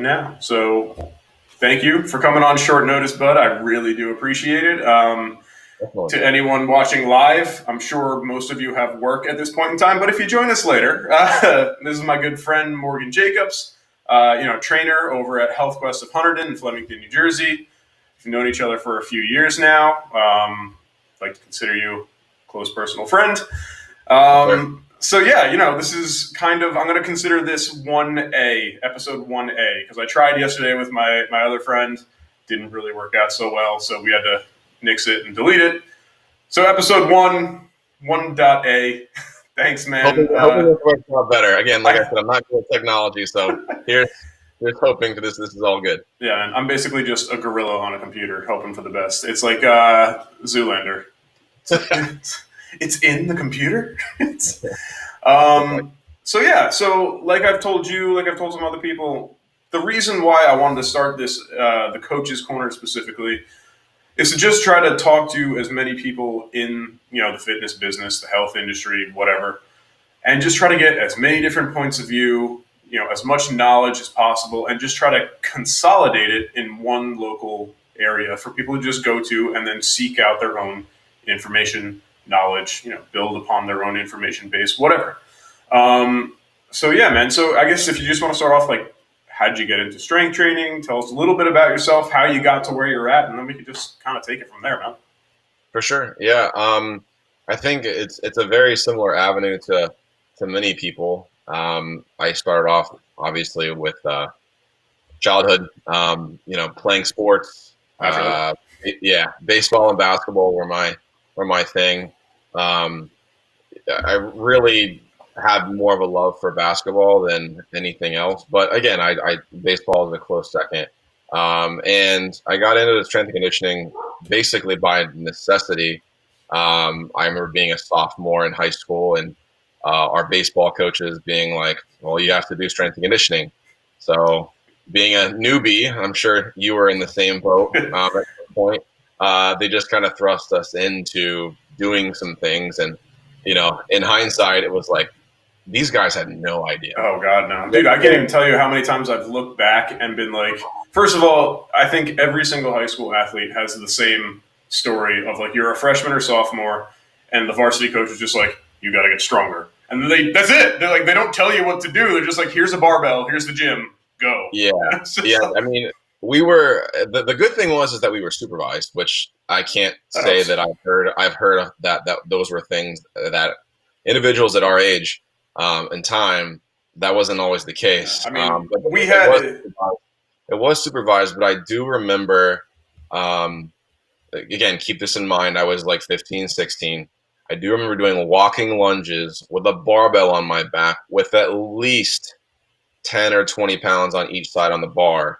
Now. So thank you for coming on short notice, bud. I really do appreciate it. Definitely. To anyone watching live, I'm sure most of you have work at this point in time, but if you join us later, this is my good friend Morgan Jacobs, trainer over at Health Quest of Hunterdon in Flemington, New Jersey. We've known each other for a few years now. I'd like to consider you a close personal friend. Sure. So yeah, this is kind of, I'm going to consider this 1A, episode 1A, because I tried yesterday with my other friend. Didn't really work out so well, so we had to nix it and delete it. So episode 1A. Thanks, Hoping, man. hoping this works out better. Again, like I I said, I'm not good at technology, so here's hoping for this. This is all good. Yeah, man, I'm basically just a gorilla on a computer hoping for the best. It's like Zoolander. It's in the computer. Like, um, so yeah, so like I've told you, like I've told some other people, the reason why I wanted to start this, the coaches corner specifically, is to just try to talk to as many people in the fitness business, the health industry, whatever, and just try to get as many different points of view, as much knowledge as possible, and just try to consolidate it in one local area for people to just go to and then seek out their own information, knowledge, build upon their own information base, whatever. So yeah, man. So I guess if you just want to start off, like, how did you get into strength training? Tell us a little bit about yourself, how you got to where you're at, and then we could just kind of take it from there, man. for sure. Yeah. I think it's a very similar avenue to many people. I started off obviously with childhood. Playing sports. Naturally. Yeah, baseball and basketball were my thing. Um, I really have more of a love for basketball than anything else. But again, I baseball is a close second. And I got into the strength and conditioning basically by necessity. I remember being a sophomore in high school and our baseball coaches being like, "Well, you have to do strength and conditioning." So, being a newbie, I'm sure you were in the same boat at some point. They just kind of thrust us into doing some things, and in hindsight, it was like these guys had no idea. Oh God, no, dude! I can't even tell you how many times I've looked back and been like, first of all, I think every single high school athlete has the same story of, like, you're a freshman or sophomore, and the varsity coach is just like, you got to get stronger, and then that's it. They're like, they don't tell you what to do. They're just like, here's a barbell, here's the gym, go. Yeah, It's just yeah. like, I mean, we were the good thing was is that we were supervised, which I can't that say helps. that I've heard of that those were things that individuals at our age and time that wasn't always the Yeah. case. I mean, But we it was had. supervised. It was supervised, but I do remember. Um, Again, keep this in mind. I was like 15, 16. I do remember doing walking lunges with a barbell on my back with at least 10 or 20 pounds on each side on the bar.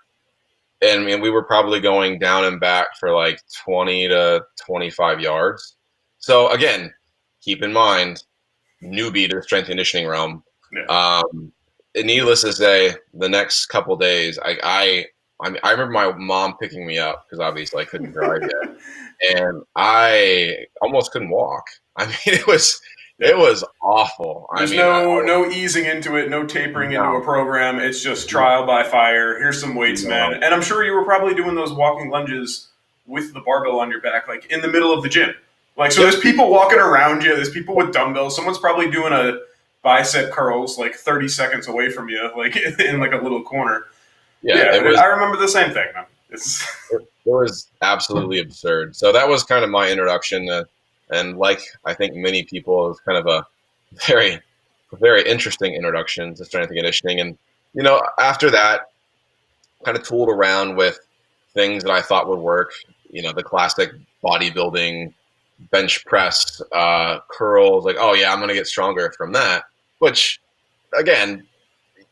And I mean, we were probably going down and back for like 20 to 25 yards. So again, keep in mind, newbie to the strength and conditioning realm. Yeah. And needless to say, the next couple days, I remember my mom picking me up because obviously I couldn't drive yet, and I almost couldn't walk. I mean, it Yeah. was awful. I There's mean, no easing into it, no tapering into a no, program. It's just trial by fire. Here's some weights, man. no, And I'm sure you were probably doing those walking lunges with the barbell on your back, like in the middle of the gym. Like, so yep, there's people walking around you. There's people with dumbbells. Someone's probably doing a bicep curls like 30 seconds away from you, like in like a little corner. yeah, Yeah, it was I remember the same thing, man. It's it was absolutely absurd. So that was kind of my introduction, and like I think many people, it was kind of a very, very interesting introduction to strength and conditioning. And after that, kind of tooled around with things that I thought would work. The classic bodybuilding, bench press, curls. Like, oh yeah, I'm gonna get stronger from that. Which, again,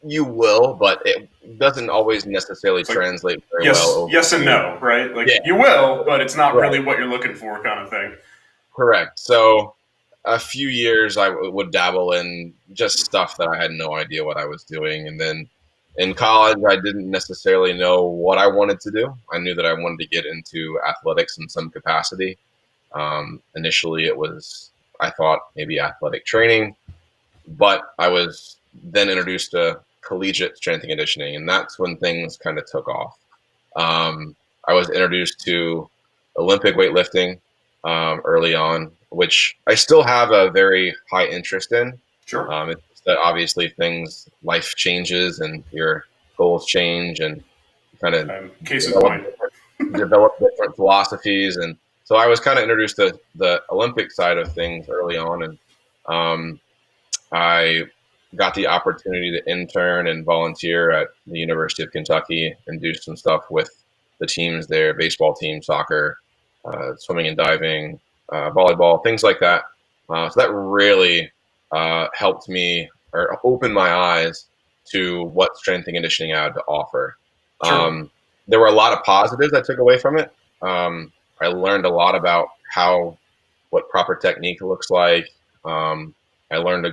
you will, but it doesn't always necessarily it's like translate very well yes, over yes and to no, right? Like yeah, you will, but it's not right, really what you're looking for, kind of thing. correct. So a few years I would dabble in just stuff that I had no idea what I was doing, and then in college I didn't necessarily know what I wanted to do. I knew that I wanted to get into athletics in some capacity. Initially, it was I thought maybe athletic training, but I was then introduced to collegiate strength and conditioning, and that's when things kind of took off. I was introduced to Olympic weightlifting early on, which I still have a very high interest in. Sure. It's just that obviously life changes and your goals change, and you kind of Case in develop point. develop different philosophies. And so I was kind of introduced to the Olympic side of things early on, and um, I got the opportunity to intern and volunteer at the University of Kentucky and do some stuff with the teams there, baseball team, soccer, swimming and diving, volleyball, things like that. So that really helped me or opened my eyes to what strength and conditioning had to offer. Sure. There were a lot of positives I took away from it. I learned a lot about what proper technique looks like. I learned a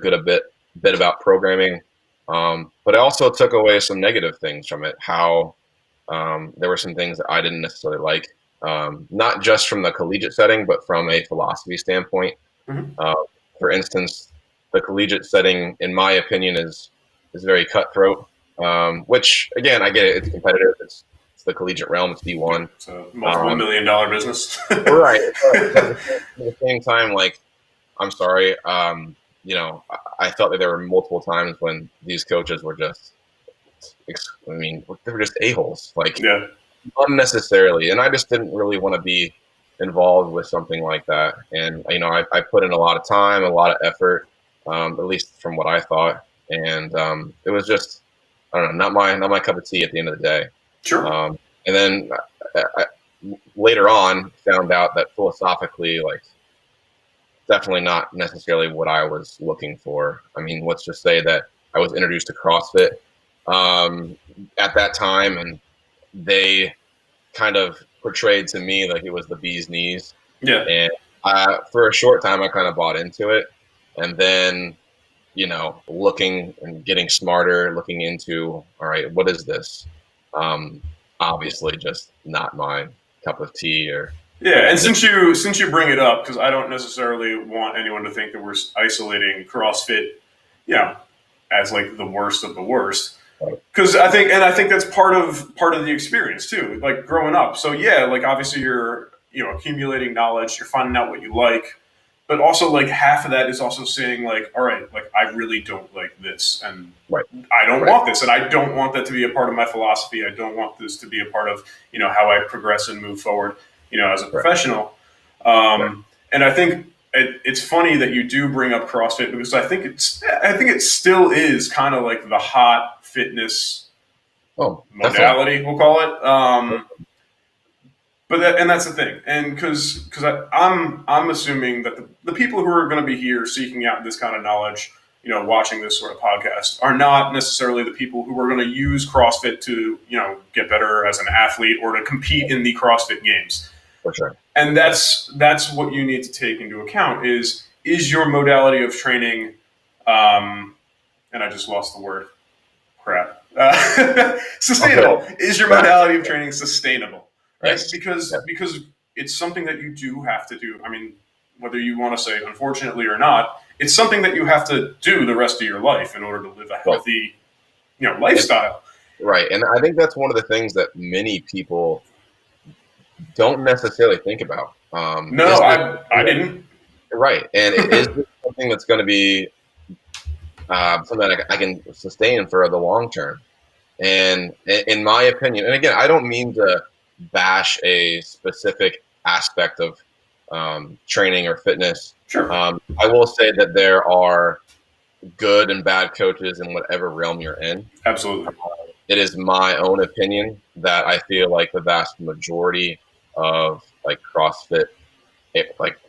bit about programming, but I also took away some negative things from it. How there were some things that I didn't necessarily like, not just from the collegiate setting, but from a philosophy standpoint. Mhm. For instance, the collegiate setting, in my opinion, is very cutthroat. Which again, I get it; it's competitive. It's the collegiate realm. It's D1. It's a multiple $1 million business. Right. But at the same time, like, I'm sorry. I felt that there were multiple times when these coaches were just, I mean, they were just a-holes, like, Yeah. unnecessarily. And I just didn't really want to be involved with something like that. And, I put in a lot of time, a lot of effort, at least from what I thought. And it was just, I don't know, not my cup of tea at the end of the day. Sure. And then later on found out that philosophically, like, definitely not necessarily what I was looking for. I mean, let's just say that I was introduced to CrossFit at that time, and they kind of portrayed to me like it was the bee's knees. Yeah. And for a short time, I kind of bought into it. And then, looking and getting smarter, looking into, all right, what is this? Obviously, just not my cup of tea. Or Yeah, and since you bring it up, because I don't necessarily want anyone to think that we're isolating CrossFit, you know, as like the worst of the worst. Because I think that's part of the experience too, like growing up. So yeah, like obviously you're accumulating knowledge, you're finding out what you like, but also like half of that is also saying like, all right, like I really don't like this, and right, I don't right, want this, and I don't want that to be a part of my philosophy. I don't want this to be a part of how I progress and move forward, as a right, professional. right. And I think it's funny that you do bring up CrossFit because I think it still is kind of like the hot fitness Oh, definitely. modality, we'll call it. And that's the thing, and because I'm assuming that the people who are going to be here seeking out this kind of knowledge, watching this sort of podcast, are not necessarily the people who are going to use CrossFit to get better as an athlete or to compete in the CrossFit games. For sure. And that's what you need to take into account is your modality of training, and I just lost the word. Crap. Sustainable. Okay. Is your modality of training sustainable? Right? Yes. Because Yes. because it's something that you do have to do. I mean, whether you want to say unfortunately or not, it's something that you have to do the rest of your life in order to live a healthy, lifestyle. Right. And I think that's one of the things that many people don't necessarily think about. No, I didn't. Right. And is this something that's going to be something that I can sustain for the long term? And in my opinion, and again, I don't mean to bash a specific aspect of training or fitness. Sure. I will say that there are good and bad coaches in whatever realm you're in. Absolutely. It is my own opinion that I feel like the vast majority of like CrossFit, like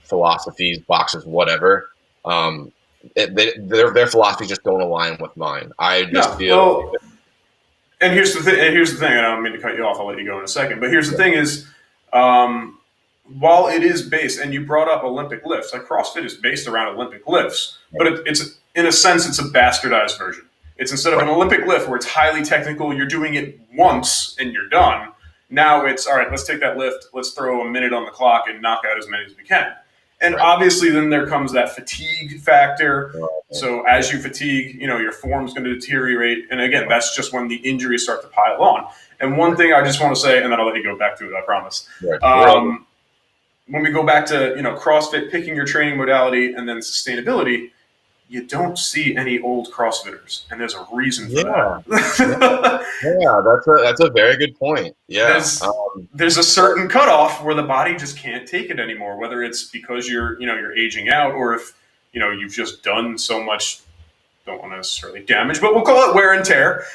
philosophies, boxes, whatever, their philosophies just don't align with mine. I just feel. Well, and here's the thing. I don't mean to cut you off. I'll let you go in a second. But here's the thing: is while it is based, and you brought up Olympic lifts, like CrossFit is based around Olympic lifts, but it's in a sense it's a bastardized version. It's instead of an Olympic lift where it's highly technical, you're doing it once and you're done. Now it's all right. Let's take that lift. Let's throw a minute on the clock and knock out as many as we can. And Right. obviously, then there comes that fatigue factor. Right. So as you fatigue, your form's going to deteriorate. And again, that's just when the injuries start to pile on. And one thing I just want to say, and then I'll let you go back to it, I promise. Right. When we go back to CrossFit, picking your training modality, and then sustainability, you don't see any old CrossFitters, and there's a reason for Yeah. that. Yeah, that's a very good point. Yeah. There's a certain cutoff where the body just can't take it anymore, whether it's because you're aging out, or if you've just done so much, don't want to necessarily damage, but we'll call it wear and tear,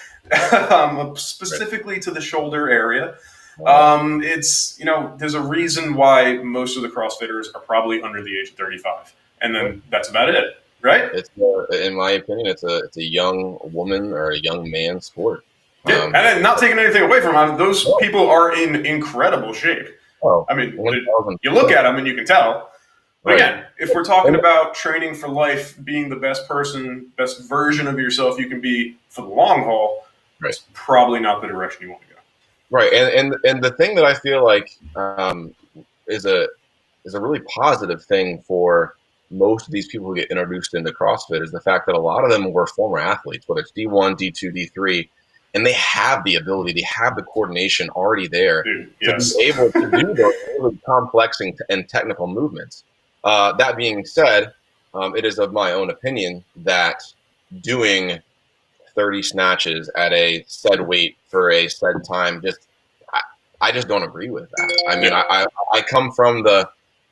specifically to the shoulder area. It's there's a reason why most of the CrossFitters are probably under the age of 35, and then that's about it, right? It's in my opinion, it's a young woman or a young man sport. Yeah, and then not taking anything away from them, those people are in incredible shape. I mean, you look at them and you can tell. But again, if we're talking about training for life, being the best person, best version of yourself you can be for the long haul, it's probably not the direction you want to go. Right, and the thing that I feel like is a really positive thing for most of these people who get introduced into CrossFit is the fact that a lot of them were former athletes, whether it's D1, D2, D3, and they have the ability, they have the coordination already there to be able to do those really complex and technical movements. That being said, it is of my own opinion that doing 30 snatches at a said weight for a said time, I just don't agree with that. I mean, I come from the,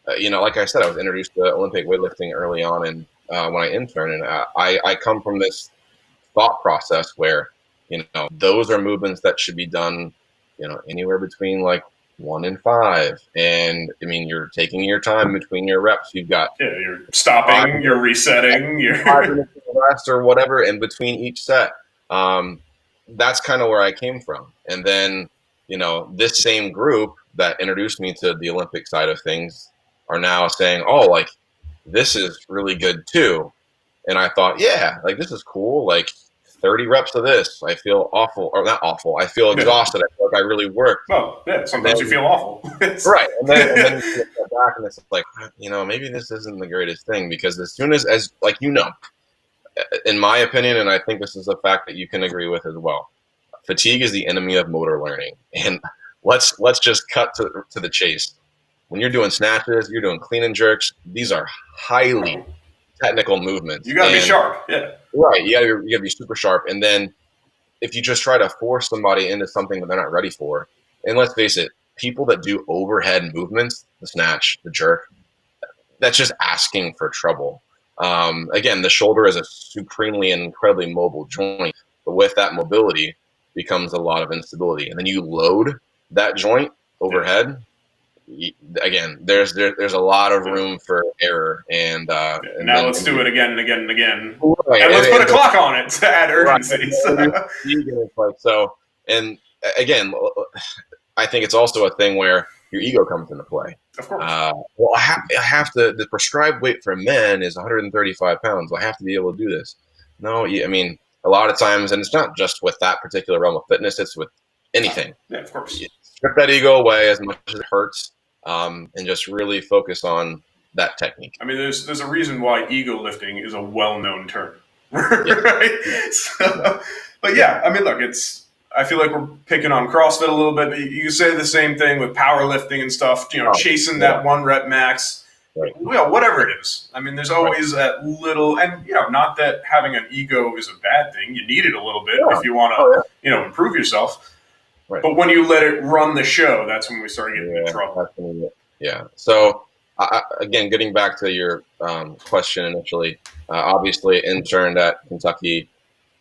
like I said, I was introduced to Olympic weightlifting early on, and when I interned, and I come from this thought process where those are movements that should be done, anywhere between like 1 and 5, and I mean you're taking your time between your reps. You've got you're stopping, you're resetting, you're 5 minutes of rest or whatever in between each set. That's kind of where I came from, and then this same group that introduced me to the Olympic side of things are now saying, oh, like this is really good too. And I thought, yeah, like this is cool. Like 30 reps of this, I feel awful, or not awful. I feel exhausted. I feel like I really worked. Well, yeah, sometimes you feel awful. Right. And then you step back and it's like, maybe this isn't the greatest thing, because as soon as like, in my opinion, and I think this is a fact that you can agree with as well, fatigue is the enemy of motor learning. And let's just cut to the chase. When you're doing snatches, you're doing clean and jerks, these are highly technical movements. You got to be sharp. Yeah. Right. You got to be super sharp. And then if you just try to force somebody into something that they're not ready for, and let's face it, people that do overhead movements, the snatch, the jerk, that's just asking for trouble. Again, the shoulder is a supremely and incredibly mobile joint, but with that mobility becomes a lot of instability. And then you load that joint overhead. Again, there's a lot of room for error, and now let's do it again and again and again, right. And let's put a clock on it to add urgency. Right. And again, I think it's also a thing where your ego comes into play. Of course. Well, I have to. The prescribed weight for men is 135 pounds. I have to be able to do this. No, I mean, a lot of times, and it's not just with that particular realm of fitness. It's with anything. Yeah, of course. You strip that ego away as much as it hurts, and just really focus on that technique. I mean, there's a reason why ego lifting is a well-known term, right? So, but yeah, I mean, look, I feel like we're picking on CrossFit a little bit, but you say the same thing with powerlifting and stuff, chasing that 1 rep max, whatever it is. I mean, there's always that little, and, not that having an ego is a bad thing. You need it a little bit if you want to, improve yourself. Right. But when you let it run the show, that's when we start getting into trouble. Yeah. So, again, getting back to your question initially, obviously interned at Kentucky,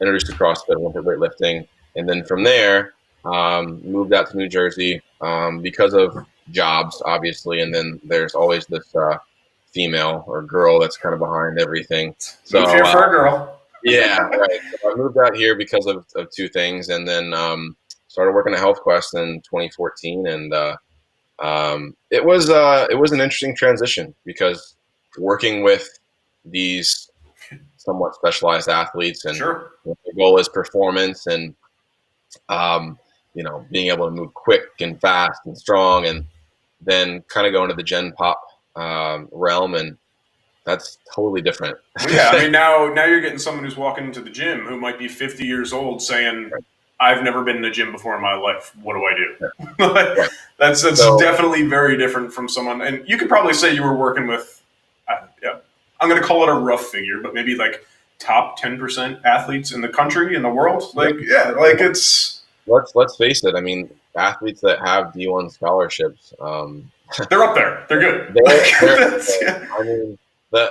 introduced to CrossFit, Olympic weightlifting, and then from there, moved out to New Jersey because of jobs, obviously, and then there's always this female or girl that's kind of behind everything. So moved here for a girl. Yeah, right. So I moved out here because of 2 things, and then started working at Health Quest in 2014, and it was an interesting transition, because working with these somewhat specialized athletes, and the goal is performance, and being able to move quick and fast and strong, and then kind of go into the Gen Pop realm, and that's totally different. Well, yeah, I mean, now you're getting someone who's walking into the gym who might be 50 years old saying, "I've never been in the gym before in my life. What do I do?" Like, Right. that's So definitely very different from someone. And you could probably say you were working with, yeah, I'm going to call it a rough figure, but maybe like top 10% athletes in the country in the world. yeah, Like, yeah, like it's let's face it. I mean, athletes that have D1 scholarships, they're up there. They're good. they're That's, yeah. I mean,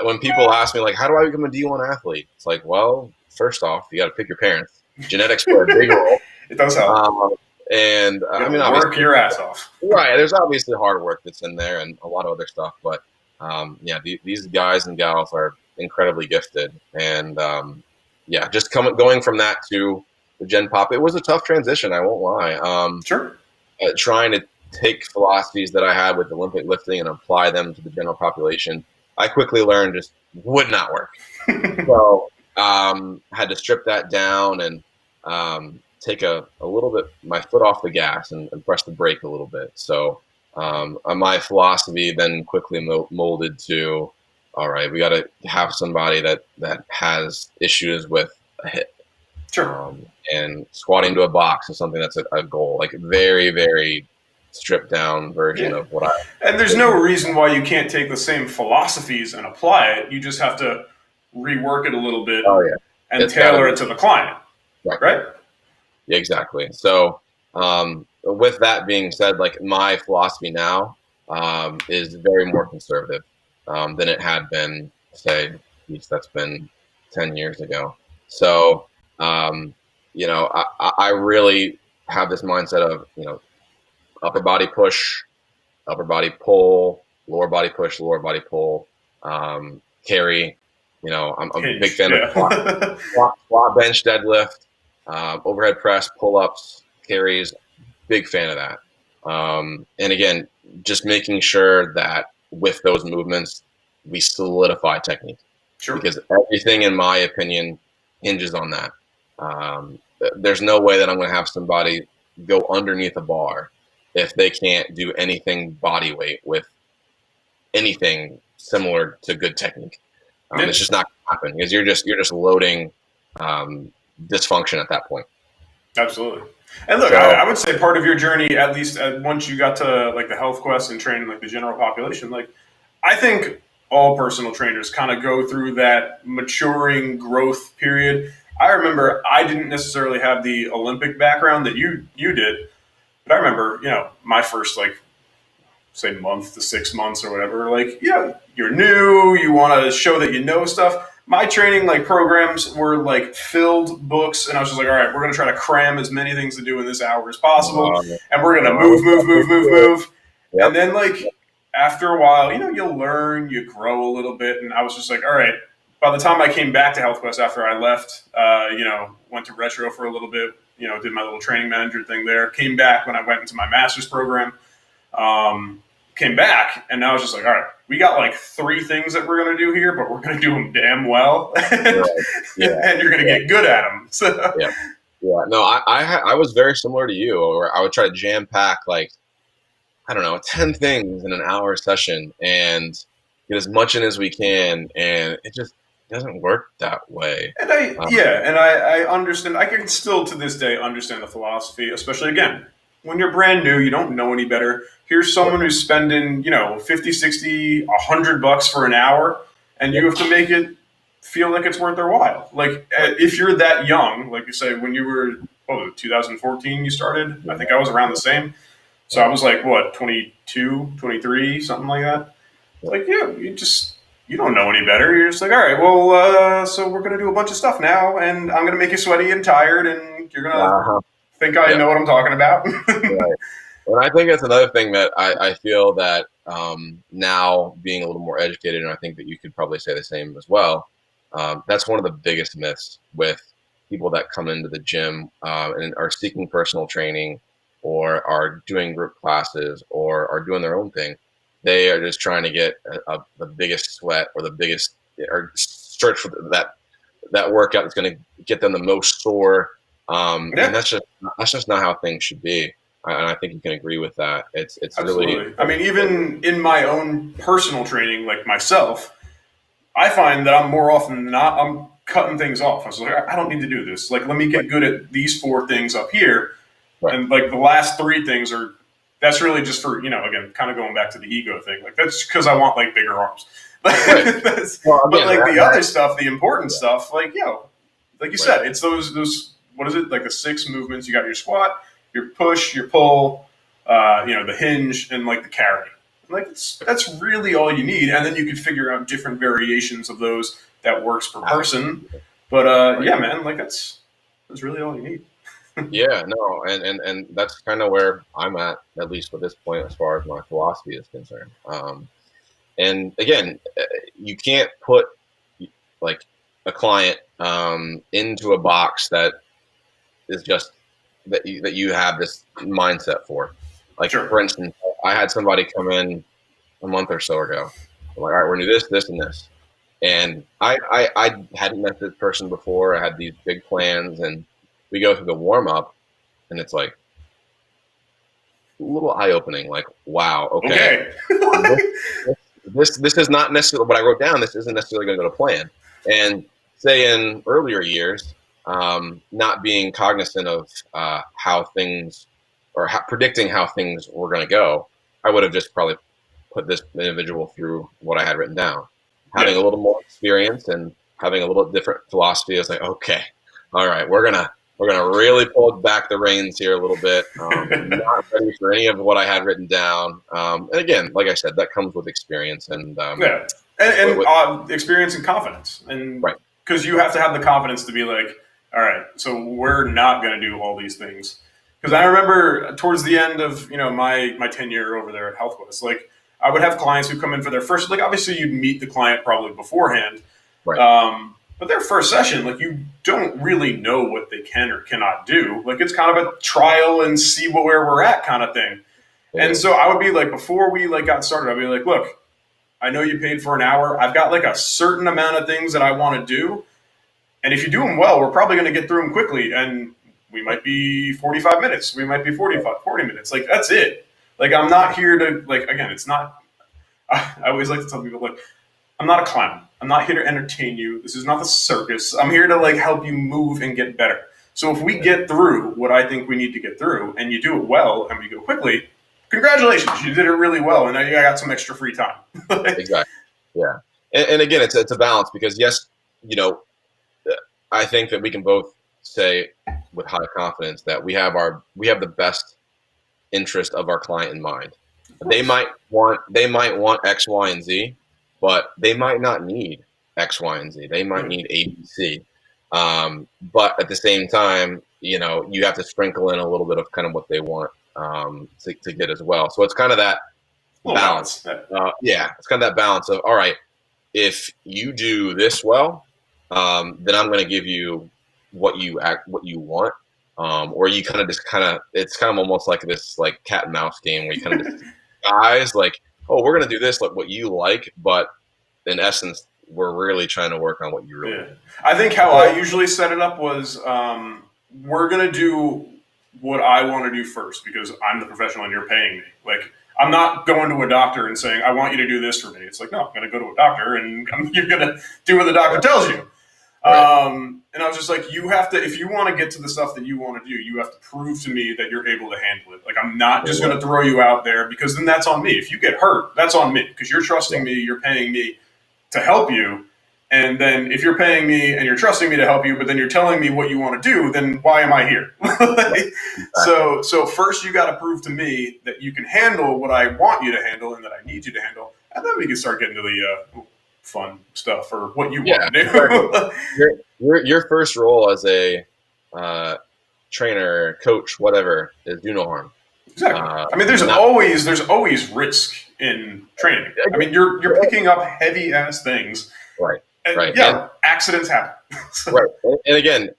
when people ask me like, how do I become a D1 athlete? It's like, well, first off, you got to pick your parents. Genetics play a big role. It does help. And You I mean, gotta work obviously, your ass off. right. There's obviously hard work that's in there and a lot of other stuff, but yeah, these guys and gals are incredibly gifted, and yeah, just going from that to the Gen Pop, it was a tough transition. I won't lie. Sure. Trying to take philosophies that I had with Olympic lifting and apply them to the general population, I quickly learned just would not work. So had to strip that down and take a little bit my foot off the gas and press the brake a little bit. So my philosophy then quickly molded to, all right, we got to have somebody that has issues with a hip. Sure. And squatting to a box is something that's a goal, like very, very stripped down version Yeah. of what I. And there's no reason why you can't take the same philosophies and apply it. You just have to rework it a little bit Oh yeah, and it's got to tailor be it to the client. right. Right? Yeah, exactly. So, with that being said, like my philosophy now is very more conservative than it had been, say, geez, that's been 10 years ago. So, um, I really have this mindset of, upper body push, upper body pull, lower body push, lower body pull, carry. I'm a big Hinge. fan of Yeah. squat, bench, deadlift, overhead press, pull ups, carries. Big fan of that. And again, just making sure that with those movements, we solidify technique Sure. because everything, in my opinion, hinges on that. There's no way that I'm going to have somebody go underneath a bar if they can't do anything body weight with anything similar to good technique. Yeah. It's just not going to happen because you're just loading dysfunction at that point. Absolutely. And look, So I would say part of your journey, at least once you got to like the health quest and training like the general population, like I think all personal trainers kind of go through that maturing growth period. I remember I didn't necessarily have the Olympic background that you did, but I remember my first like say month to 6 months or whatever. Like you're new, you want to show that you know stuff. My training like programs were like filled books, and I was just like, all right, we're gonna try to cram as many things to do in this hour as possible, and we're gonna move. And Yep. then like after a while, you'll learn, you grow a little bit, and I was just like, all right. By the time I came back to Health Quest after I left, went to Retro for a little bit, did my little training manager thing there. Came back when I went into my master's program. Came back, and I was just like, all right, we got like 3 things that we're going to do here, but we're going to do them damn well. Right. Yeah. And you're going to get good at them. So. Yeah. Yeah. No, I was very similar to you, where I would try to jam pack like, I don't know, 10 things in an hour session and get as much in as we can. And it just doesn't work that way. And I understand. I can still to this day understand the philosophy, especially again, when you're brand new, you don't know any better. Here's someone who's spending, 50, 60, $100 for an hour, and you have to make it feel like it's worth their while. Like if you're that young, like you say, when you were 2014 you started, I think I was around the same. So I was like, what, 22, 23, something like that. Like, yeah, you don't know any better. You're just like, all right, well, so we're going to do a bunch of stuff now, and I'm going to make you sweaty and tired, and you're going to think I know what I'm talking about. Right. And I think that's another thing that I feel that now being a little more educated, and I think that you could probably say the same as well, that's one of the biggest myths with people that come into the gym and are seeking personal training or are doing group classes or are doing their own thing. They are just trying to get the biggest sweat or the biggest, or search for that workout that's going to get them the most sore. And that's just not how things should be. And I think you can agree with that. It's really, Absolutely. I mean, even in my own personal training, like myself, I find that I'm more often than not, I'm cutting things off. I was like, I don't need to do this. Like, let me right, get good at these four things up here. right, And like the last three things are, that's really just for, again, kind of going back to the ego thing. Like, that's because I want like bigger arms. right. Well, But again, like the that other stuff, the important yeah, stuff, like, like you right, said, it's those, what is it? Like the six movements. You got your squat, your push, your pull, the hinge, and like the carry. Like that's really all you need, and then you can figure out different variations of those that works per person. absolutely, But right. yeah, man, like that's really all you need. Yeah, no, and that's kind of where I'm at least at this point, as far as my philosophy is concerned. And again, you can't put like a client into a box that is just that you have this mindset for. Like Sure. for instance, I had somebody come in a month or so ago. I'm like, all right, we're gonna do this, this, and this. And I hadn't met this person before. I had these big plans, and we go through the warm up, and it's like a little eye opening. Like, wow, okay, Okay. this, this is not necessarily what I wrote down. This isn't necessarily going to go to plan. And say in earlier years, not being cognizant of how things or predicting how things were going to go, I would have just probably put this individual through what I had written down. Having Yeah. a little more experience and having a little different philosophy, is like, okay, all right, we're gonna really pull back the reins here a little bit. Not ready for any of what I had written down. And again, like I said, that comes with experience and Yeah, and with, experience and confidence, and right, because you have to have the confidence to be like, all right, so we're not going to do all these things. Because I remember towards the end of my tenure over there at HealthQuest, like I would have clients who come in for their first, like obviously you'd meet the client probably beforehand, right, but their first session, like you don't really know what they can or cannot do. Like it's kind of a trial and see where we're at kind of thing. it And so is. I would be like, before we like got started, I'd be like, look, I know you paid for an hour. I've got like a certain amount of things that I want to do. And if you do them well, we're probably going to get through them quickly. And we might be 45 minutes. We might be 40 minutes. Like, that's it. Like, I'm not here to, like, again, it's not, I always like to tell people, like, I'm not a clown. I'm not here to entertain you. This is not the circus. I'm here to, like, help you move and get better. So if we get through what I think we need to get through and you do it well and we go quickly, congratulations. You did it really well. And now you got some extra free time. Exactly. Yeah. And again, it's a balance because yes, you know, I think that we can both say with high confidence that we have the best interest of our client in mind. They might want X, Y, and Z, but they might not need X, Y, and Z. They might need A, B, C. But at the same time, you have to sprinkle in a little bit of kind of what they want to get as well. So it's kind of that Little balance. balance. Yeah. Yeah, it's kind of that balance of all right. If you do this well, then I'm going to give you what you want, or you kind of it's kind of almost like this like cat and mouse game where you kind of disguise like, oh, we're going to do this like what you like, but in essence, we're really trying to work on what you really Yeah. need. I think how I usually set it up was we're going to do what I want to do first because I'm the professional and you're paying me. Like, I'm not going to a doctor and saying, I want you to do this for me. It's like, no, I'm going to go to a doctor and you're going to do what the doctor Right. tells you. Right. And I was just like, you have to, if you want to get to the stuff that you want to do, you have to prove to me that you're able to handle it. Like, I'm not just going to throw you out there because then that's on me. If you get hurt, that's on me because you're trusting me, you're paying me to help you. And then if you're paying me and you're trusting me to help you, but then you're telling me what you want to do, then why am I here? Right. Exactly. So first you got to prove to me that you can handle what I want you to handle and that I need you to handle, and then we can start getting to the fun stuff or what you Yeah. want to do. Your first role as a trainer, coach, whatever, is do no harm. Exactly. I mean, there's Not always risk in training. I mean, you're picking up heavy ass things, right, and right, yeah, accidents happen. right. And again,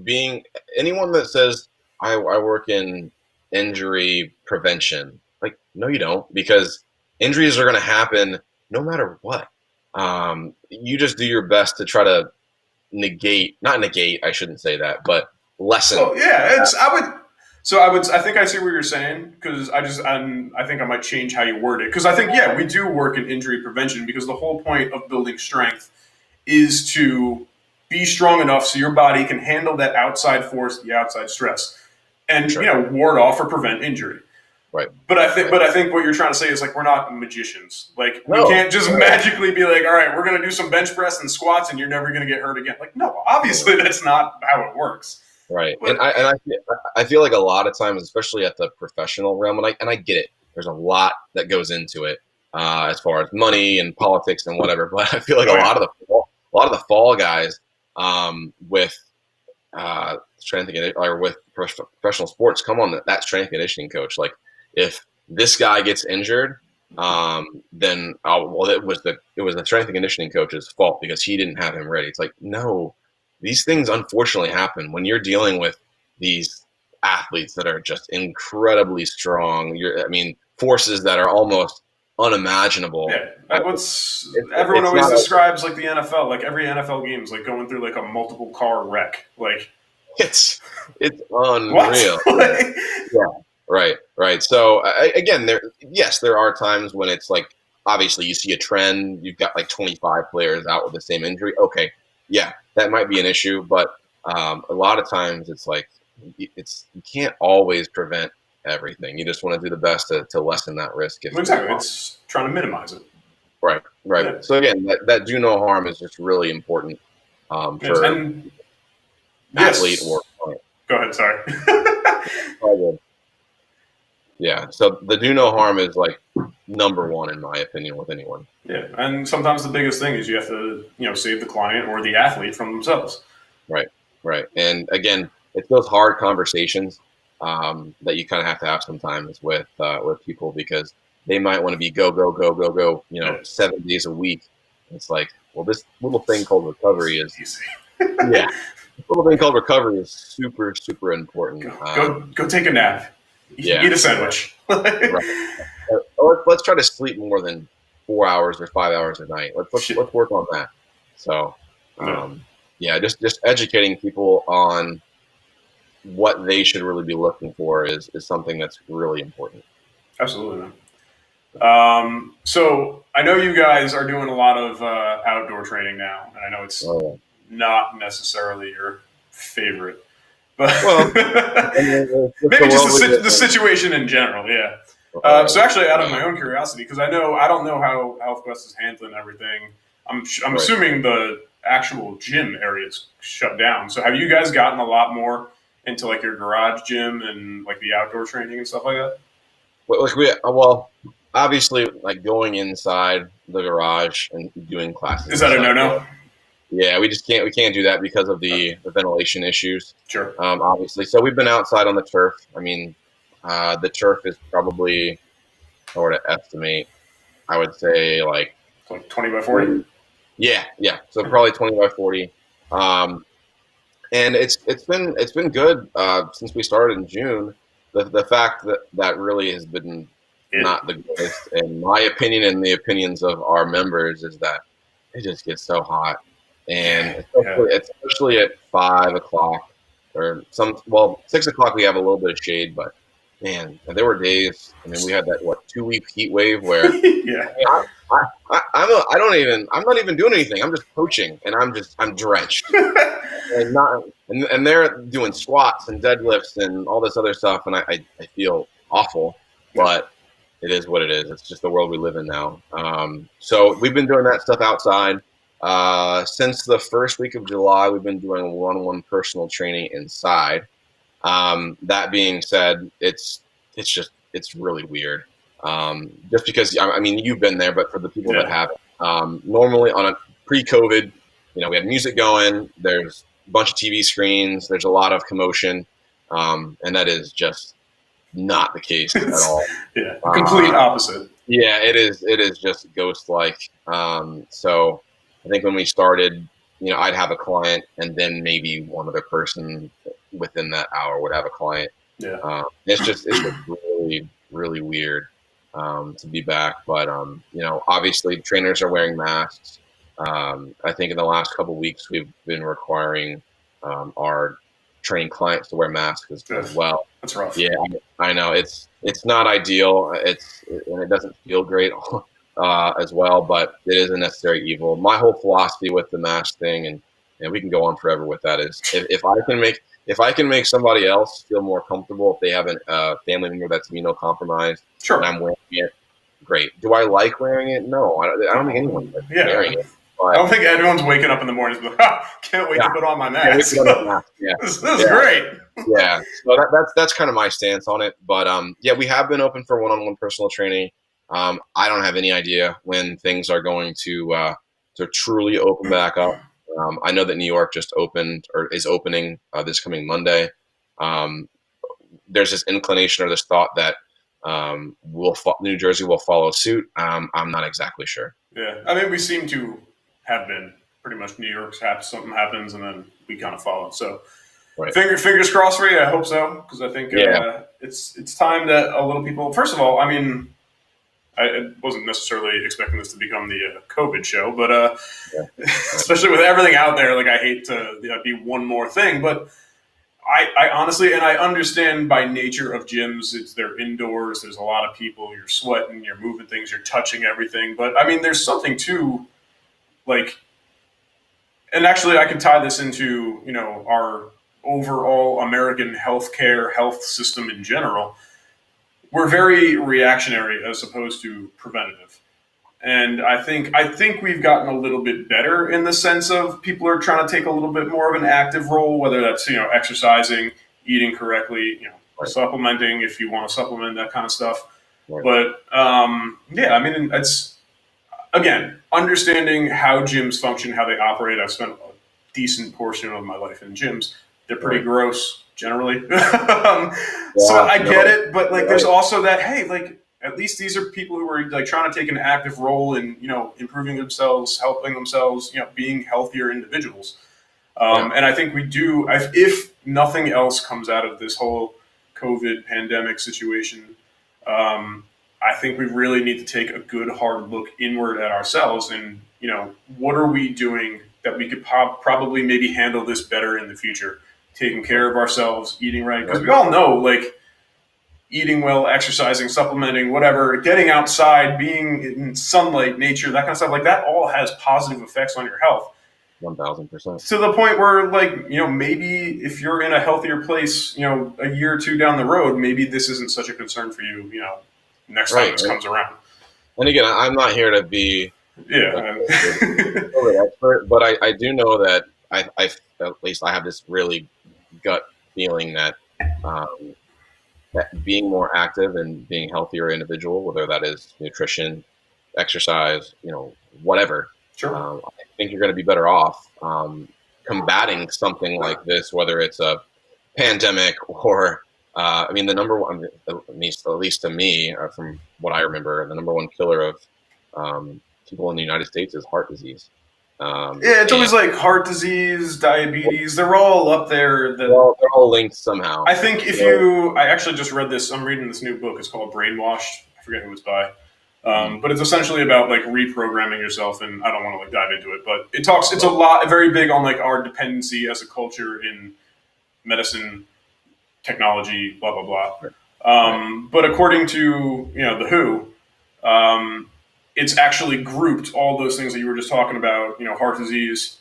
being anyone that says I work in injury prevention, like no, you don't, because injuries are going to happen no matter what. You just do your best to try to not negate. I shouldn't say that, but lessen. Well, yeah, I would. So I think I see what you're saying because I think I might change how you word it because I think yeah we do work in injury prevention because the whole point of building strength is to be strong enough so your body can handle that outside force, the outside stress, and Sure. ward off or prevent injury. Right. But I think what you're trying to say is like we're not magicians. Like we No. can't just magically be like, all right, we're gonna do some bench press and squats, and you're never gonna get hurt again. Like no, obviously that's not how it works. Right. But I feel like a lot of times, especially at the professional realm, and I get it. There's a lot that goes into it as far as money and politics and whatever. But I feel like oh yeah, a lot of the fall guys with strength and or with professional sports come on that strength and conditioning coach. Like if this guy gets injured, then well it was the strength and conditioning coach's fault because he didn't have him ready. It's like no, these things unfortunately happen when you're dealing with these athletes that are just incredibly strong. I mean, forces that are almost unimaginable. yeah. What's everyone It's always not describes like the NFL, like every NFL game is like going through like a multiple car wreck. Like it's what? unreal. Yeah, right. So again, there are times when it's like obviously you see a trend. You've got like 25 players out with the same injury. Okay, yeah, that might be an issue, but a lot of times it's like you can't always prevent everything. You just want to do the best to lessen that risk. Exactly. It's trying to minimize it. Right. Yeah. So again, that do no harm is just really important Yes. for And athlete yes. or client. Go ahead. Sorry. Yeah. So the do no harm is like number one in my opinion with anyone. Yeah, and sometimes the biggest thing is you have to, save the client or the athlete from themselves. Right. And again, it's those hard conversations that you kind of have to have sometimes with people because they might want to be go go go go go, Yeah. 7 days a week. It's like, well, this little thing called recovery is Easy. yeah, this little thing called recovery is super super important. Go take a nap. Yeah. Eat a sandwich. Right. Let's try to sleep more than 4 hours or 5 hours a night. Let's work on that. So, yeah, just educating people on what they should really be looking for is something that's really important. Absolutely. So I know you guys are doing a lot of outdoor training now, and I know it's Oh, not necessarily your favorite, but well, I mean, maybe just the situation in general. Yeah. So actually, out of my own curiosity, because I don't know how HealthQuest is handling everything. I'm right. assuming the actual gym area is shut down. So have you guys gotten a lot more into like your garage gym and like the outdoor training and stuff like that? Well, obviously, like going inside the garage and doing classes. Is that a no-no? Yeah, we can't do that because of the ventilation issues. Sure. Obviously, so we've been outside on the turf. I mean, the turf is probably, if I were to estimate, I would say like 20 by 40. Yeah. So probably 20 by 40. And it's been good since we started in June. The fact that really has been not the greatest, in my opinion, and the opinions of our members, is that it just gets so hot, and especially at 5 o'clock or 6 o'clock we have a little bit of shade, but man, there were days. I mean, we had that 2 week heat wave where I'm not even doing anything. I'm just coaching, and I'm drenched, and they're doing squats and deadlifts and all this other stuff, and I feel awful, but it is what it is. It's just the world we live in now. So we've been doing that stuff outside. Since the first week of July, we've been doing one-on-one personal training inside. That being said, it's really weird. Just because, I mean, you've been there, but for the people that haven't, normally on a pre-COVID, we had music going, there's a bunch of TV screens, there's a lot of commotion, and that is just not the case at all. Yeah, complete opposite. Yeah, it is just ghost-like. So I think when we started, I'd have a client, and then maybe one other person within that hour would have a client. Yeah, it's just really, really weird to be back. But obviously trainers are wearing masks. I think in the last couple of weeks we've been requiring our train clients to wear masks as well. That's rough. Yeah, I know it's not ideal. And it doesn't feel great as well, but it is a necessary evil. My whole philosophy with the mask thing, and we can go on forever with that, is if I can make somebody else feel more comfortable, if they have a family member that's immunocompromised, Sure. and I'm wearing it, great. Do I like wearing it? No, I don't think anyone likes wearing it. I don't think anyone's waking up in the mornings like, can't wait to put on my mask. Yeah. This is great. Yeah, so that's kind of my stance on it. But yeah, we have been open for one-on-one personal training. I don't have any idea when things are going to truly open back up. I know that New York just opened or is opening this coming Monday. There's this inclination or this thought that New Jersey will follow suit. I'm not exactly sure. Yeah, I mean, we seem to have been pretty much New York's something happens and then we kind of follow. So right. Fingers crossed for you. I hope so, because I think it's time that a little people. First of all, I mean, I wasn't necessarily expecting this to become the COVID show, but especially with everything out there, like I hate to be one more thing, but I honestly, and I understand by nature of gyms, they're indoors. There's a lot of people. You're sweating. You're moving things. You're touching everything. But I mean, there's something to like, and actually, I could tie this into our overall American health system in general. We're very reactionary as opposed to preventative. And I think we've gotten a little bit better in the sense of people are trying to take a little bit more of an active role, whether that's exercising, eating correctly, right. supplementing if you want to supplement, that kind of stuff. Right. But yeah, I mean, it's again understanding how gyms function, how they operate. I've spent a decent portion of my life in gyms. They're pretty gross generally, so I get it. But like, there's also that at least these are people who are like trying to take an active role in, improving themselves, helping themselves, being healthier individuals. And I think we do, if nothing else comes out of this whole COVID pandemic situation, I think we really need to take a good hard look inward at ourselves and, what are we doing that we could probably maybe handle this better in the future, taking care of ourselves, eating right. Because we all know, like, eating well, exercising, supplementing, whatever, getting outside, being in sunlight, nature, that kind of stuff, like that all has positive effects on your health. 1,000%. To the point where, like, maybe if you're in a healthier place, a year or two down the road, maybe this isn't such a concern for you, next time this comes around. And again, I'm not here to be an expert, but I do know that I at least I have this really gut feeling that that being more active and being a healthier individual, whether that is nutrition, exercise, whatever, sure. I think you're going to be better off combating something like this, whether it's a pandemic or, I mean, the number one, at least to me, from what I remember, the number one killer of people in the United States is heart disease. It's always like heart disease, diabetes. They're all up there. They're all linked somehow. I think I actually just read this. I'm reading this new book. It's called Brainwashed. I forget who it's by. But it's essentially about like reprogramming yourself. And I don't want to like dive into it, but it's very big on like our dependency as a culture in medicine, technology, blah, blah, blah. But according to, the WHO, it's actually grouped all those things that you were just talking about, heart disease,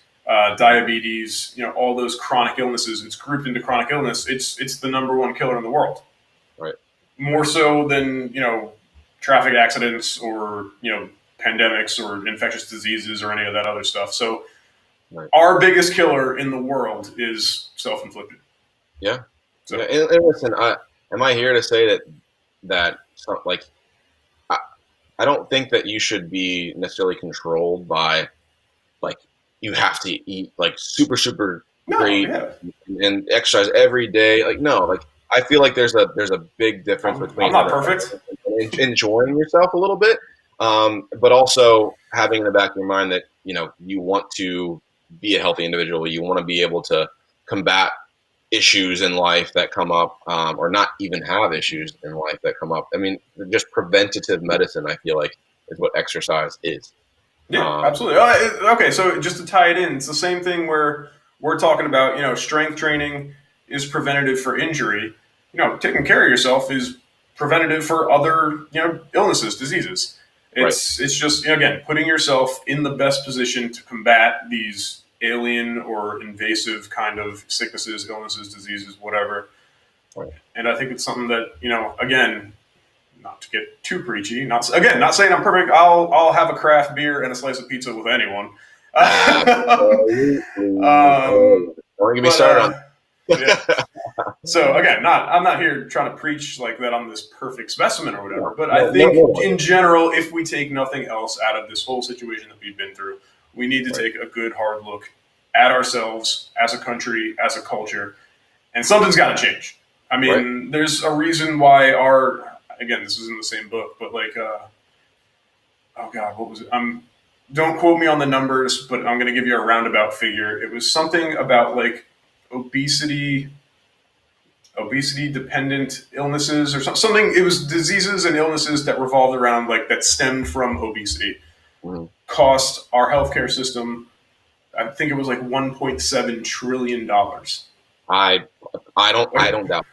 diabetes, all those chronic illnesses. It's grouped into chronic illness. It's the number one killer in the world. Right. More so than, traffic accidents or, pandemics or infectious diseases or any of that other stuff. So our biggest killer in the world is self-inflicted. Yeah. So. Yeah. And listen, am I here to say that like, I don't think that you should be necessarily controlled by, like, you have to eat like super great and exercise every day. Like, no, like I feel like there's a big difference between I'm not perfect. Enjoying yourself a little bit, but also having in the back of your mind that you want to be a healthy individual. You want to be able to combat issues in life that come up, or not even have issues in life that come up. I mean, just preventative medicine, I feel like, is what exercise is. Yeah, absolutely. Okay, so just to tie it in, it's the same thing where we're talking about, strength training, is preventative for injury, taking care of yourself is preventative for other, illnesses, diseases. Right. It's just, again, putting yourself in the best position to combat these alien or invasive kind of sicknesses, illnesses, diseases, whatever. Right. And I think it's something that, again, not to get too preachy, not saying I'm perfect. I'll have a craft beer and a slice of pizza with anyone. Don't get me started on. Yeah. So again, I'm not here trying to preach like that I'm this perfect specimen or whatever, but I think in general, if we take nothing else out of this whole situation that we've been through, we need to take a good hard look at ourselves as a country, as a culture, and something's got to change. I mean, there's a reason why again, this is in the same book, but like, oh God, what was it? Don't quote me on the numbers, but I'm going to give you a roundabout figure. It was something about like obesity dependent illnesses or something. It was diseases and illnesses that revolved around that stemmed from obesity. Cost our healthcare system, I think it was like $1.7 trillion. I don't doubt that. I don't doubt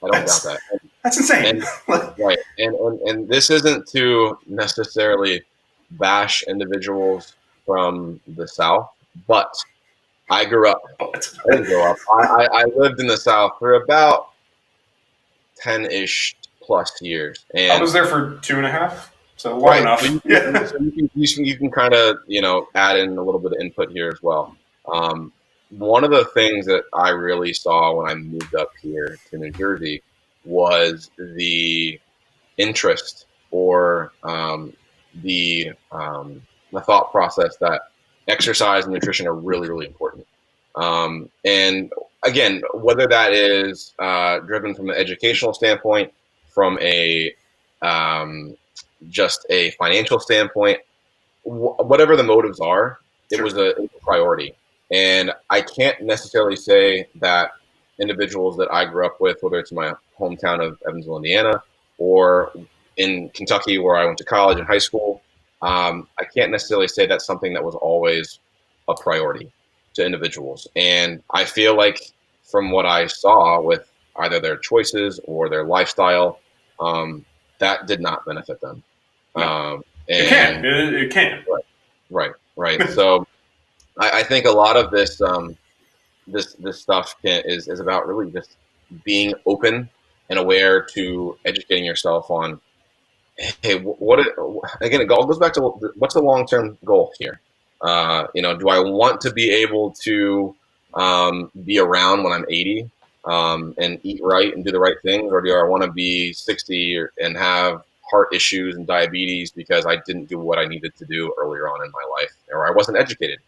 that. That's insane. Right. And this isn't to necessarily bash individuals from the South, but I grew up. I didn't grow up. I lived in the South for about 10-ish plus years. And I was there for 2.5, so long enough. So you can kind of, add in a little bit of input here as well. One of the things that I really saw when I moved up here to New Jersey was the interest or the thought process that exercise and nutrition are really, really important. And again, whether that is driven from an educational standpoint, from a just a financial standpoint, whatever the motives are, it was a priority. And I can't necessarily say that individuals that I grew up with, whether it's in my hometown of Evansville, Indiana, or in Kentucky where I went to college and high school, I can't necessarily say that's something that was always a priority to individuals. And I feel like from what I saw with either their choices or their lifestyle, that did not benefit them. It can. Right. So I think a lot of this this stuff is about really just being open and aware to educating yourself on, hey, again, it all goes back to what's the long-term goal here? Do I want to be able to be around when I'm 80 and eat right and do the right things, or do I want to be 60 and have heart issues and diabetes because I didn't do what I needed to do earlier on in my life, or I wasn't educated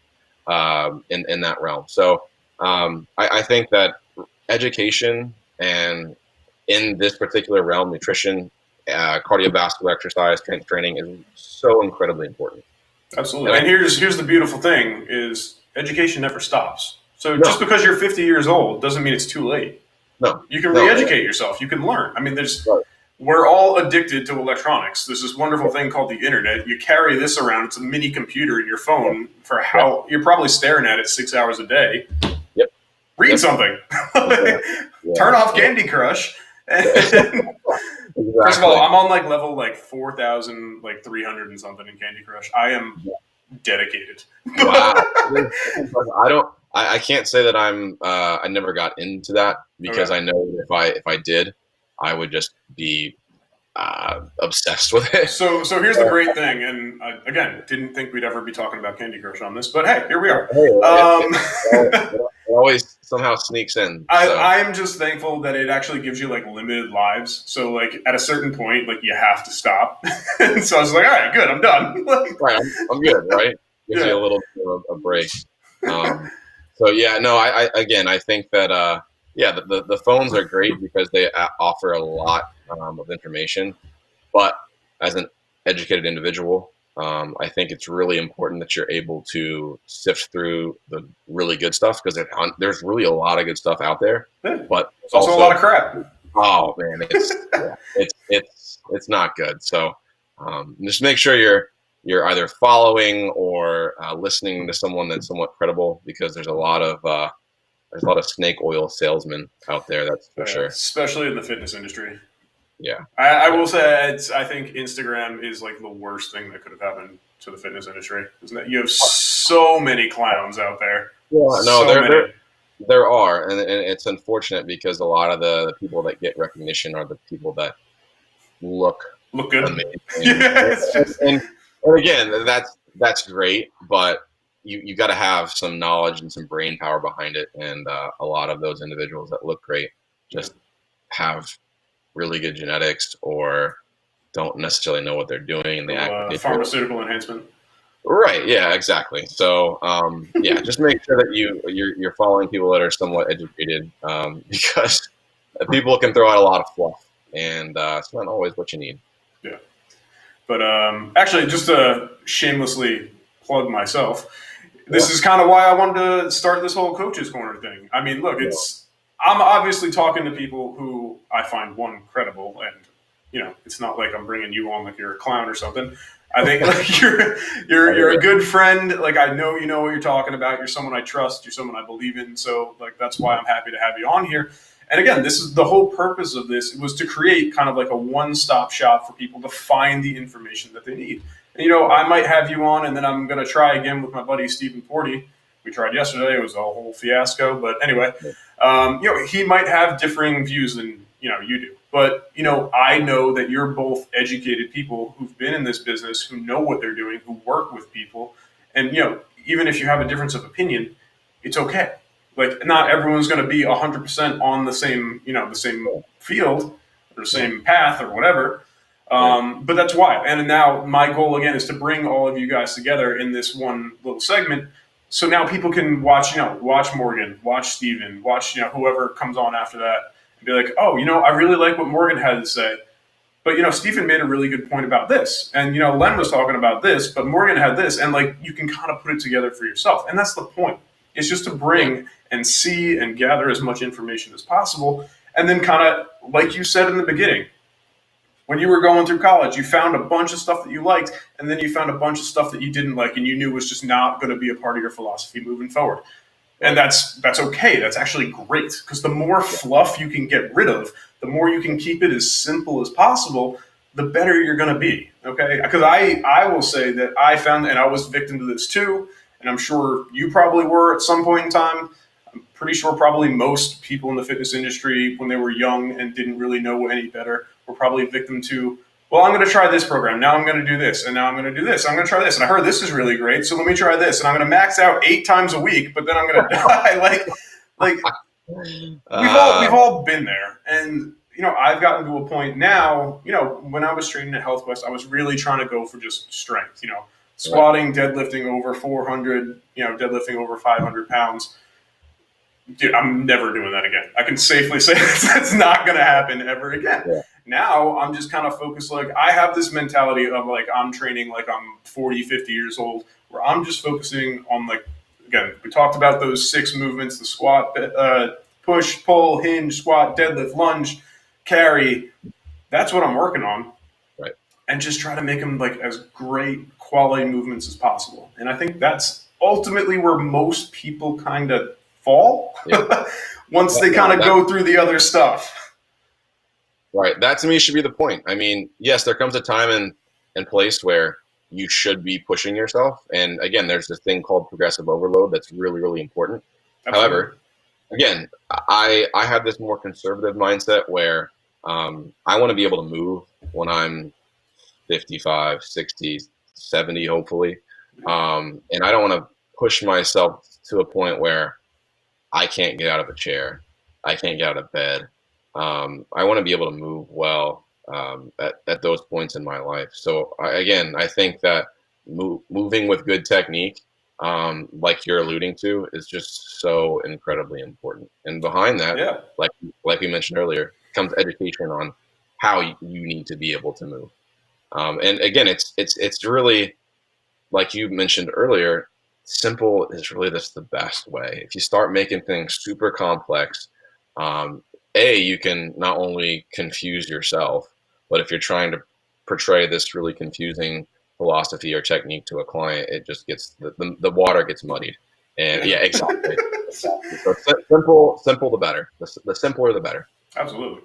in that realm? So I think that education, and in this particular realm, nutrition, cardiovascular exercise, strength training, is so incredibly important. Absolutely. And here's the beautiful thing is education never stops. So just because you're 50 years old doesn't mean it's too late. No. You can re-educate yourself. You can learn. I mean, we're all addicted to electronics. There's this wonderful thing called the internet. You carry this around. It's a mini computer in your phone for you're probably staring at it 6 hours a day. Yep. Read something. Turn off Candy Crush. Exactly. First of all, I'm on level 4,300 and something in Candy Crush. I am dedicated. Wow. I can't say that I never got into that because I know if I did, I would just be obsessed with it. So here's the great thing, and again, didn't think we'd ever be talking about Candy Crush on this, but hey, here we are. It always somehow sneaks in. I am just thankful that it actually gives you limited lives. So at a certain point, you have to stop. And so I was like, all right, good, I'm done. Right, I'm good, right? Gives you a little bit of a break. So yeah, no, I think that the phones are great because they offer a lot of information, but as an educated individual, I think it's really important that you're able to sift through the really good stuff, because there's really a lot of good stuff out there, but it's also a lot of crap. Oh man, it's not good. So just make sure you're either following or listening to someone that's somewhat credible, because there's a lot of there's a lot of snake oil salesmen out there. That's for sure. especially in the fitness industry. Yeah. I Yeah. will say I think Instagram is like the worst thing that could have happened to the fitness industry. Isn't that you have so many clowns out there, Yeah. No, so many. there are, and it's unfortunate because a lot of the people that get recognition are the people that look Look good. amazing. Yeah, it's just And again, that's great, but you got to have some knowledge and some brain power behind it. And a lot of those individuals that look great yeah. just have really good genetics or don't necessarily know what they're doing, and they act like they do. Pharmaceutical enhancement. Right? Yeah, exactly. So yeah, just make sure that you're following people that are somewhat educated, because people can throw out a lot of fluff, and it's not always what you need. Yeah. But actually, just to shamelessly plug myself, Yeah. this is kind of why I wanted to start this whole coaches corner thing. I mean, look, Yeah. I'm obviously talking to people who I find one credible, and it's not like I'm bringing you on like you're a clown or something. I think like you're a good friend. Like I know you know what you're talking about. You're someone I trust. You're someone I believe in. So like that's why I'm happy to have you on here. And again, this is the whole purpose of this. It was to create kind of like a one-stop shop for people to find the information that they need. And, I might have you on, and then I'm going to try again with my buddy Stephen Porty. We tried yesterday; it was a whole fiasco. But anyway, he might have differing views than you do. But I know that you're both educated people who've been in this business, who know what they're doing, who work with people, and even if you have a difference of opinion, it's okay. Like not everyone's going to be 100% on the same the same field or the same path or whatever. But that's why. And now my goal again is to bring all of you guys together in this one little segment. So now people can watch Morgan, watch Steven, watch whoever comes on after that, and be like, oh, I really like what Morgan had to say. But Stephen made a really good point about this, and Len was talking about this, but Morgan had this, and like you can kind of put it together for yourself, and that's the point. It's just to bring and see and gather as much information as possible, and then kind of like you said in the beginning, when you were going through college, you found a bunch of stuff that you liked, and then you found a bunch of stuff that you didn't like, and you knew was just not going to be a part of your philosophy moving forward. And that's okay. That's actually great because the more fluff you can get rid of, the more you can keep it as simple as possible, the better you're going to be. Okay? Because I will say that I found, and I was victim to this too, and I'm sure you probably were at some point in time. I'm pretty sure probably most people in the fitness industry, when they were young and didn't really know any better, were probably victim to, well, I'm going to try this program. Now I'm going to do this. And now I'm going to do this. I'm going to try this. And I heard this is really great. So let me try this. And I'm going to max out 8 times a week, but then I'm going to die. Like we've all been there. And, I've gotten to a point now, when I was training at Health Quest, I was really trying to go for just strength, squatting, deadlifting over 400, deadlifting over 500 pounds. Dude, I'm never doing that again. I can safely say that's not going to happen ever again. Yeah. Now I'm just kind of focused. Like I have this mentality of like I'm training like I'm 40, 50 years old, where I'm just focusing on like, again, we talked about those 6 movements: the squat, push, pull, hinge, squat, deadlift, lunge, carry. That's what I'm working on. Right. And just try to make them like as great quality movements as possible. And I think that's ultimately where most people kind of fall once they kind of go through the other stuff. Right. That to me should be the point. I mean, yes, there comes a time and place where you should be pushing yourself. And again, there's this thing called progressive overload that's really, really important. Absolutely. However, again, I have this more conservative mindset where I want to be able to move when I'm 55, 60, 70, hopefully. And I don't want to push myself to a point where I can't get out of a chair. I can't get out of bed. I want to be able to move well at those points in my life. So I think that moving with good technique, like you're alluding to, is just so incredibly important. And behind that, like we mentioned earlier, comes education on how you need to be able to move. And again, it's really, like you mentioned earlier, simple is really just the best way. If you start making things super complex, you can not only confuse yourself, but if you're trying to portray this really confusing philosophy or technique to a client, it just gets the water gets muddied. And yeah, exactly. Exactly. So simple the better. The simpler the better. Absolutely.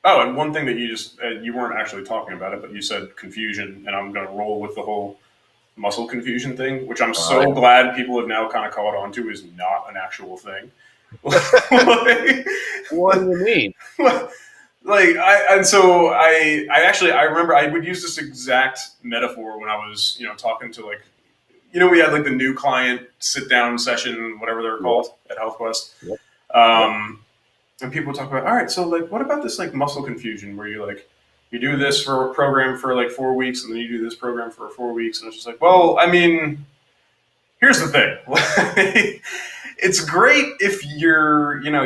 Oh, and one thing that you weren't actually talking about it, but you said confusion, and I'm going to roll with the whole muscle confusion thing, which I'm so glad people have now kind of caught on to is not an actual thing. Like, what do you mean? Like I remember I would use this exact metaphor when I was talking to we had like the new client sit down session, whatever they're called at HealthQuest. Yep. And people talk about, all right, so like, what about this like muscle confusion where you do this for a program for like 4 weeks and then you do this program for 4 weeks. And it's just like, well, I mean, here's the thing. It's great if you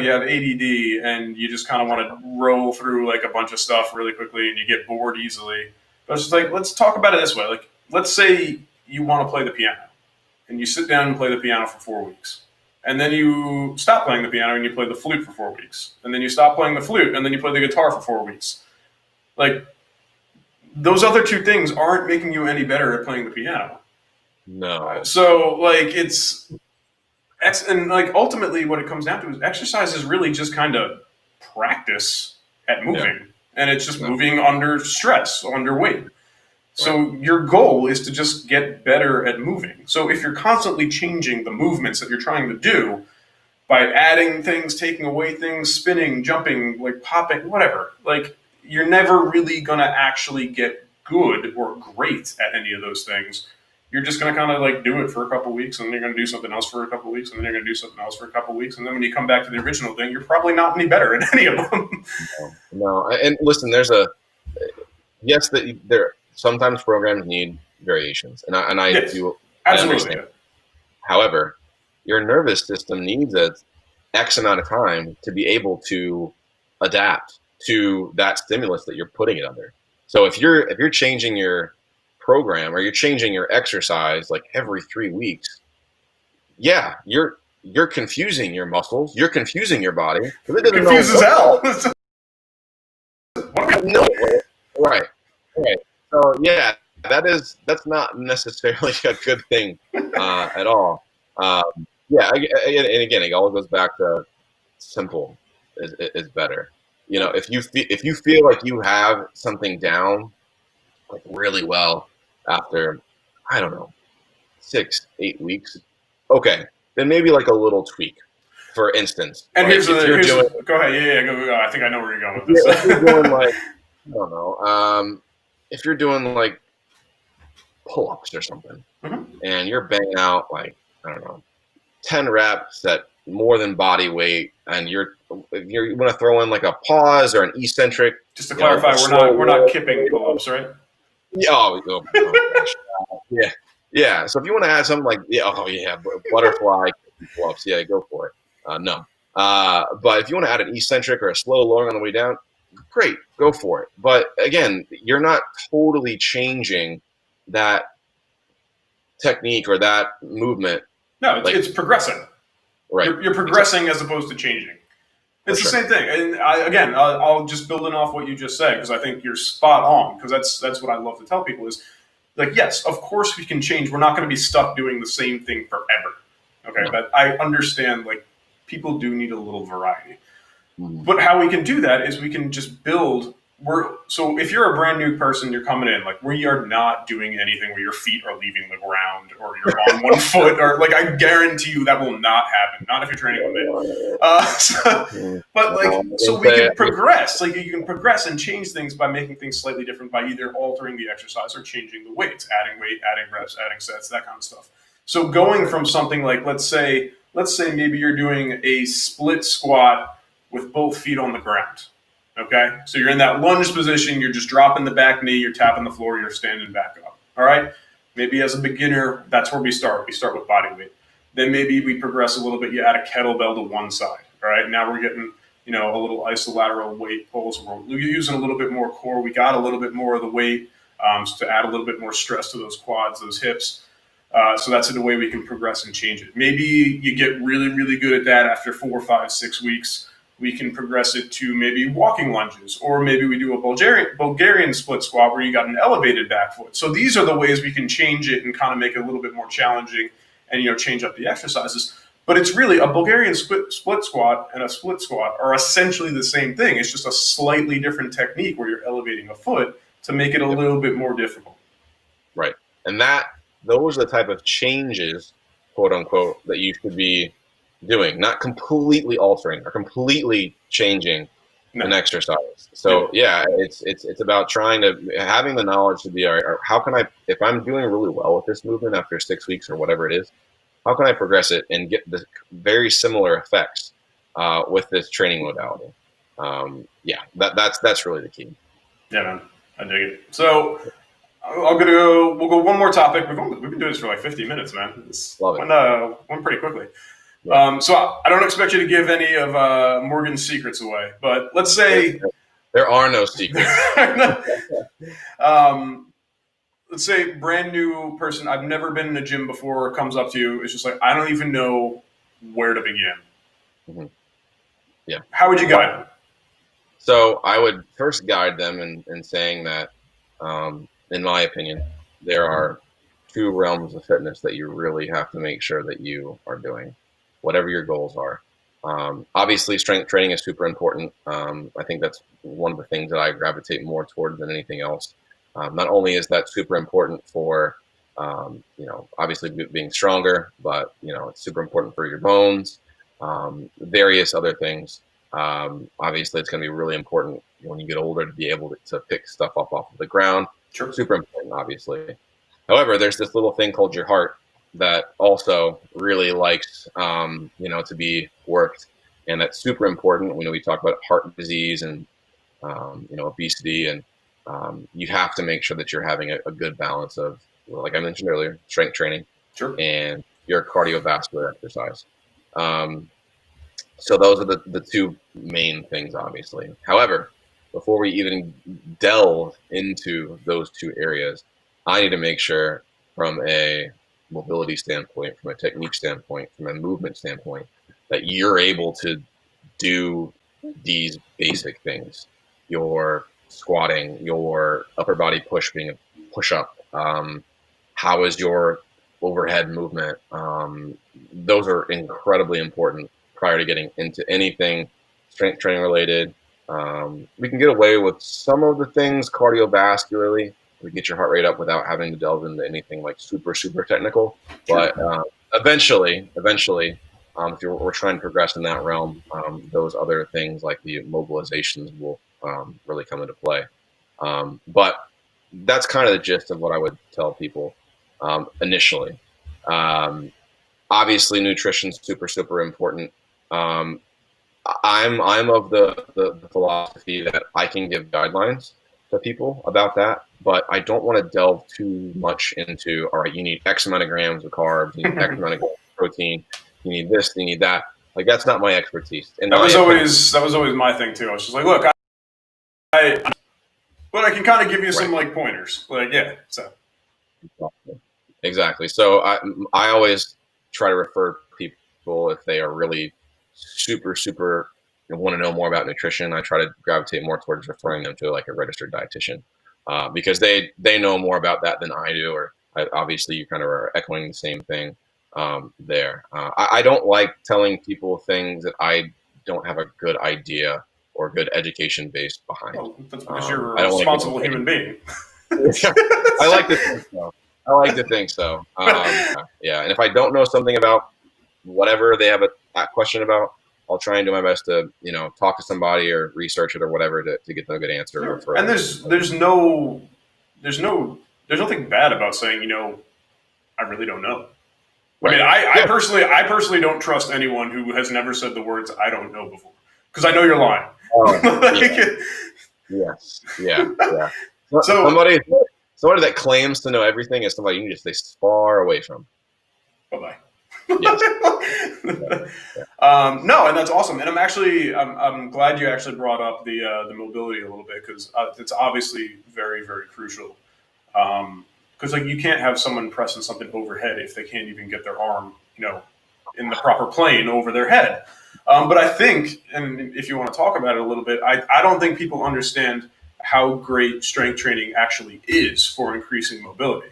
have ADD and you just kind of want to roll through like a bunch of stuff really quickly and you get bored easily. But it's just like, let's talk about it this way. Like, let's say you want to play the piano and you sit down and play the piano for 4 weeks. And then you stop playing the piano and you play the flute for 4 weeks. And then you stop playing the flute and then you play the guitar for 4 weeks. Like, those other two things aren't making you any better at playing the piano. No. So, like, and like ultimately what it comes down to is exercise is really just kind of practice at moving. Yeah. And it's just moving under stress, under weight. So your goal is to just get better at moving. So if you're constantly changing the movements that you're trying to do by adding things, taking away things, spinning, jumping, like popping, whatever, like you're never really going to actually get good or great at any of those things. You're just going to kind of like do it for a couple of weeks and then you're going to do something else for a couple of weeks and then you're going to do something else for a couple of weeks. And then when you come back to the original thing, you're probably not any better at any of them. No. And listen, sometimes programs need variations, and I yes, do absolutely understand. However, your nervous system needs X amount of time to be able to adapt to that stimulus that you're putting it under. So if you're changing your program or you're changing your exercise like every 3 weeks, yeah, you're confusing your muscles, you're confusing your body. It confuses hell. No, right. So yeah, that's not necessarily a good thing at all. Yeah, and again, it all goes back to simple is better. If you feel like you have something down like really well after, I don't know, 6-8 weeks, okay, then maybe like a little tweak, for instance. And like go ahead, yeah, go. I think I know where you're going with this. If you're doing like, I don't know, if you're doing like pull-ups or something, and you're banging out like, I don't know, 10 reps at more than body weight, and you want to throw in like a pause or an eccentric. Just to clarify, we're not kipping pull-ups, right? Yeah. Gosh. Yeah. So if you want to add something like butterfly pull-ups, yeah, go for it. No. But if you want to add an eccentric or a slow lowering on the way down, great, go for it. But again, you're not totally changing that technique or that movement. No, it's progressing. Right. You're progressing as opposed to changing. It's the same thing. And I'll just building off what you just said, because I think you're spot on, because that's what I love to tell people is, like, yes, of course we can change. We're not going to be stuck doing the same thing forever. Okay, no. But I understand, like, people do need a little variety. Mm-hmm. But how we can do that is we can just build. So if you're a brand new person, you're coming in, like, we are not doing anything where your feet are leaving the ground or you're on one foot, or like, I guarantee you that will not happen. Not if you're training with me. So we can progress. Like, you can progress and change things by making things slightly different by either altering the exercise or changing the weights, adding weight, adding reps, adding sets, that kind of stuff. So going from something like, let's say maybe you're doing a split squat with both feet on the ground. Okay, so you're in that lunge position, you're just dropping the back knee, you're tapping the floor, you're standing back up. All right, maybe as a beginner, that's where we start. We start with body weight. Then maybe we progress a little bit, you add a kettlebell to one side. All right, now we're getting, a little isolateral weight pulls. We're using a little bit more core. We got a little bit more of the weight to add a little bit more stress to those quads, those hips. So that's the way we can progress and change it. Maybe you get really, really good at that after 4, 5, 6 weeks. We can progress it to maybe walking lunges, or maybe we do a Bulgarian split squat where you got an elevated back foot. So these are the ways we can change it and kind of make it a little bit more challenging and, change up the exercises. But it's really a Bulgarian split squat and a split squat are essentially the same thing. It's just a slightly different technique where you're elevating a foot to make it a little bit more difficult. Right. And those are the type of changes, quote unquote, that you should be doing, not completely altering or completely changing an exercise. So it's about having the knowledge to be, all right, how can I, if I'm doing really well with this movement after 6 weeks or whatever it is, how can I progress it and get the very similar effects with this training modality? That's really the key. Yeah, man, I dig it. So we'll go one more topic. We've been doing this for like 50 minutes, man. It's went pretty quickly. Yeah. So I don't expect you to give any of Morgan's secrets away, but let's say there are no secrets. Let's say brand new person, I've never been in a gym before, comes up to you. It's just like, I don't even know where to begin. Mm-hmm. Yeah. How would you guide them? So I would first guide them in saying that, in my opinion, there are two realms of fitness that you really have to make sure that you are doing, whatever your goals are. Obviously, strength training is super important. I think that's one of the things that I gravitate more toward than anything else. Not only is that super important for, obviously being stronger, but, it's super important for your bones, various other things. Obviously, it's going to be really important when you get older to be able to pick stuff up off of the ground. Sure. Super important, obviously. However, there's this little thing called your heart that also really likes, to be worked. And that's super important. We talk about heart disease and, obesity, and you have to make sure that you're having a good balance of, like I mentioned earlier, strength training, sure, and your cardiovascular exercise. So those are the two main things, obviously. However, before we even delve into those two areas, I need to make sure from a mobility standpoint, from a technique standpoint, from a movement standpoint, that you're able to do these basic things. Your squatting, your upper body push being a push-up, how is your overhead movement? Those are incredibly important prior to getting into anything strength training related. We can get away with some of the things cardiovascularly. We get your heart rate up without having to delve into anything like super technical. But eventually, if we're trying to progress in that realm, those other things like the mobilizations will really come into play. But that's kind of the gist of what I would tell people initially. Obviously, nutrition is super important. I'm of the philosophy that I can give guidelines to people about that, but I don't want to delve too much into, all right, you need X amount of grams of carbs, you need X amount of protein, you need this, you need that. Like, that's not my expertise. And that was always my thing too. I was just like, look, but I can kind of give you some like pointers. Like, yeah, so. Exactly. So I always try to refer people if they are really super want to know more about nutrition. I try to gravitate more towards referring them to like a registered dietitian because they know more about that than I do. Or obviously, you kind of are echoing the same thing there. I don't like telling people things that I don't have a good idea or good education base behind. Well, that's because you're a responsible human being. I like to think so. Yeah, and if I don't know something about whatever they have a question about, I'll try and do my best to, talk to somebody or research it or whatever to get them a good answer. Sure. And there's nothing bad about saying, I really don't know. Right. I mean, I personally don't trust anyone who has never said the words "I don't know" before, because I know you're lying. Yes. Yeah. So somebody that claims to know everything is somebody you need to stay far away from. Bye-bye. Yes. No, and that's awesome. And I'm glad you actually brought up the mobility a little bit, because it's obviously very, very crucial. Because like you can't have someone pressing something overhead if they can't even get their arm, in the proper plane over their head. But I think, and if you want to talk about it a little bit, I don't think people understand how great strength training actually is for increasing mobility.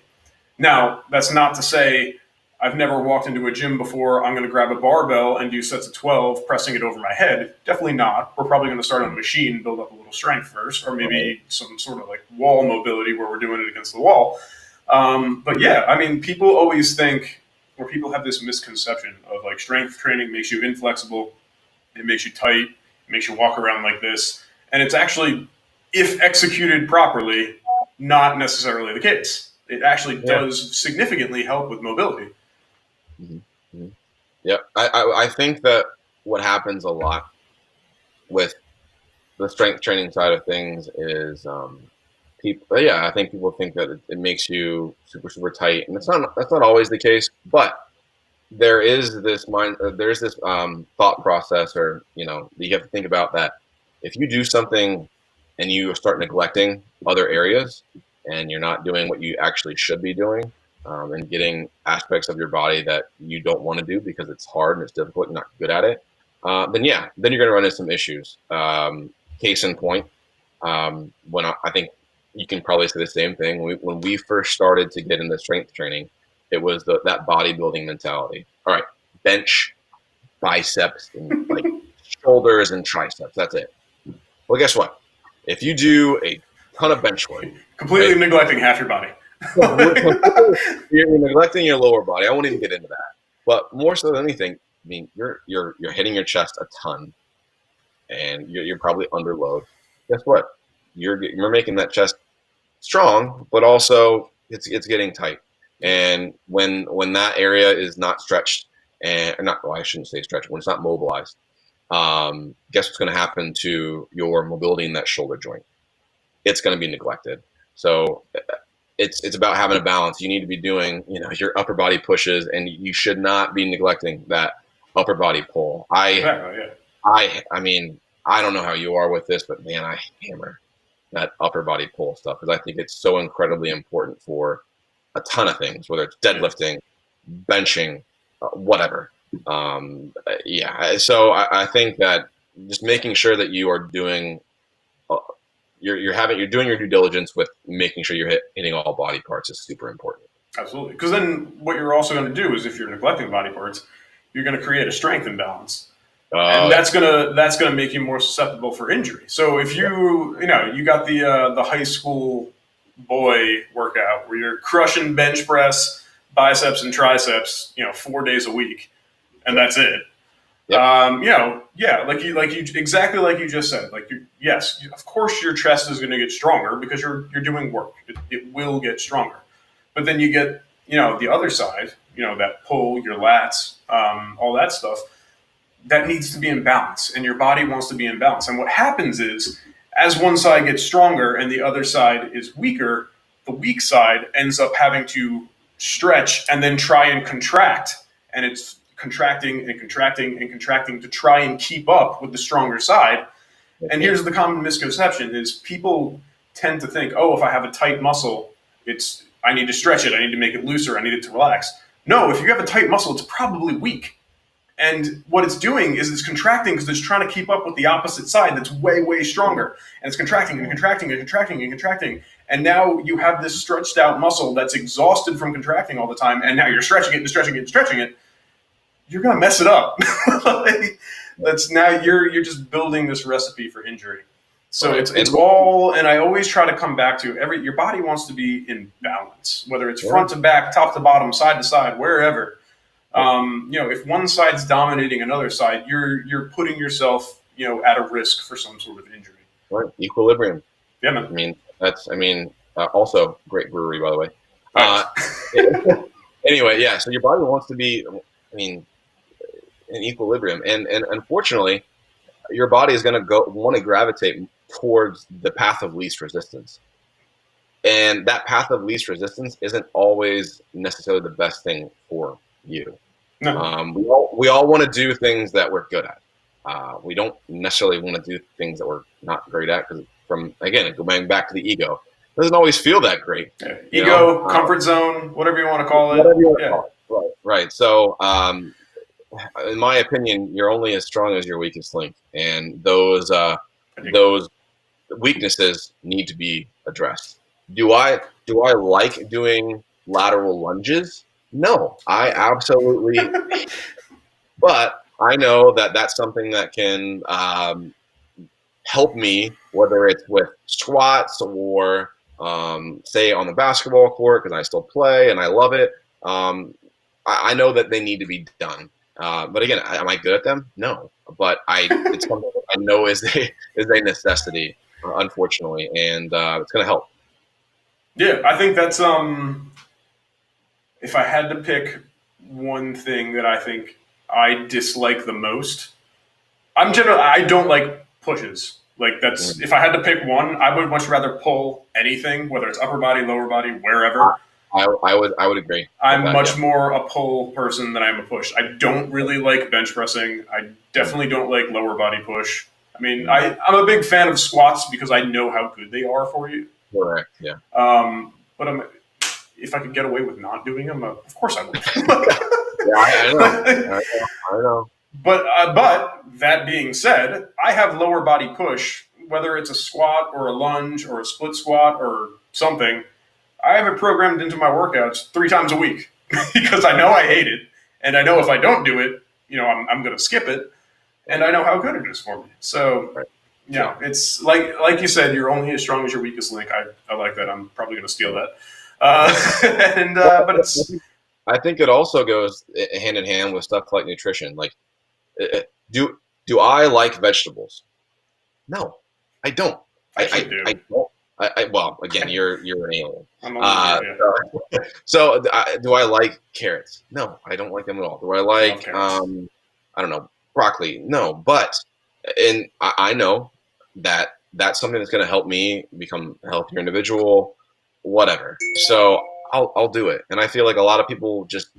Now, that's not to say I've never walked into a gym before. I'm going to grab a barbell and do sets of 12, pressing it over my head. Definitely not. We're probably going to start on a machine, build up a little strength first, or maybe some sort of like wall mobility where we're doing it against the wall. But yeah, I mean, people always think, or people have this misconception of like strength training makes you inflexible, it makes you tight, it makes you walk around like this. And it's actually, if executed properly, not necessarily the case. It actually does significantly help with mobility. Mm-hmm. Mm-hmm. Yeah, I think that what happens a lot with the strength training side of things is people. Yeah, I think people think that it makes you super tight, and that's not always the case. But there is this there's this thought process, or you have to think about that. If you do something and you start neglecting other areas, and you're not doing what you actually should be doing, and getting aspects of your body that you don't want to do because it's hard and it's difficult and you're not good at it, then you're going to run into some issues. Case in point, when I think you can probably say the same thing. When we first started to get into strength training, it was that bodybuilding mentality. All right, bench, biceps, and like shoulders and triceps. That's it. Well, guess what? If you do a ton of bench work, completely neglecting half your body. You're neglecting your lower body. I won't even get into that. But more so than anything, I mean, you're hitting your chest a ton, and you're probably under load. Guess what? You're making that chest strong, but also it's getting tight. And when that area is not stretched, and not, well, I shouldn't say stretched, when it's not mobilized, guess what's going to happen to your mobility in that shoulder joint? It's going to be neglected. So it's about having a balance. You need to be doing your upper body pushes, and you should not be neglecting that upper body pull. I mean, I don't know how you are with this, but man, I hammer that upper body pull stuff because I think it's so incredibly important for a ton of things, whether it's deadlifting, benching, whatever. So I think that just making sure that you are doing, you're doing your due diligence with making sure you're hitting all body parts is super important. Absolutely, because then what you're also going to do is if you're neglecting body parts, you're going to create a strength imbalance. And that's gonna make you more susceptible for injury. So if you got the high school boy workout where you're crushing bench press, biceps and triceps, 4 days a week, and that's it. Yep. Exactly like you just said. Yes, of course your chest is going to get stronger because you're doing work. It will get stronger, but then you get the other side, that pull, your lats, all that stuff. That needs to be in balance, and your body wants to be in balance. And what happens is, as one side gets stronger and the other side is weaker, the weak side ends up having to stretch and then try and contract, and it's contracting and contracting and contracting to try and keep up with the stronger side. And here's the common misconception is people tend to think, oh, if I have a tight muscle, I need to stretch it, I need to make it looser, I need it to relax. No, if you have a tight muscle, it's probably weak. And what it's doing is it's contracting because it's trying to keep up with the opposite side that's way, way stronger. And it's contracting and contracting and contracting and contracting. And now you have this stretched out muscle that's exhausted from contracting all the time. And now you're stretching it and stretching it and stretching it. You're going to mess it up. You're just building this recipe for injury. So it's all, and I always try to come back to your body wants to be in balance, whether it's front to back, top to bottom, side to side, wherever. If one side's dominating another side, you're putting yourself, at a risk for some sort of injury. Right. Equilibrium. Yeah, man. Also great brewery, by the way. Anyway, yeah. So your body wants to be, in equilibrium, and unfortunately, your body is going to want to gravitate towards the path of least resistance. And that path of least resistance isn't always necessarily the best thing for you. No. We all want to do things that we're good at. We don't necessarily want to do things that we're not great at because, going back to the ego, it doesn't always feel that great. Yeah. Ego, comfort zone, whatever you want to call it. Right. So, in my opinion, you're only as strong as your weakest link, and those weaknesses need to be addressed. Do I like doing lateral lunges? No, I absolutely. But I know that that's something that can help me, whether it's with squats or say on the basketball court because I still play and I love it. Um, I know that they need to be done. But again, am I good at them? No. But it's something that I know is a necessity, unfortunately, and it's going to help. Yeah, I think that's if I had to pick one thing that I think I dislike the most, I don't like pushes. Like that's Mhm. if I had to pick one, I would much rather pull anything, whether it's upper body, lower body, wherever. I would agree with I'm that. Yeah. much more a pull person than I'm a push. I don't really like bench pressing. I Mhm. definitely don't like lower body push. I mean, Mhm. I'm a big fan of squats because I know how good they are for you. Correct. Yeah. But if I could get away with not doing them, of course I Yeah. I know. would. I know. But that being said, I have lower body push, whether it's a squat or a lunge or a split squat or something. I have it programmed into my workouts 3 times a week because I know I hate it, and I know if I don't do it, I'm going to skip it, and Right. I know how good it is for me. So, Right. Yeah. yeah, it's like you said, you're only as strong as your weakest link. I like that. I'm probably going to steal that. And but Well, it's I think it also goes hand in hand with stuff like nutrition. Like, do I like vegetables? No, I don't. I actually I do. don't. Well, again, you're an alien. I'm only Uh, weird. Yeah, do I like carrots? No, I don't like them at all. Do I love like carrots. I don't know, broccoli? No, but and I know that that's something that's going to help me become a healthier individual, whatever. So I'll do it, and I feel like a lot of people just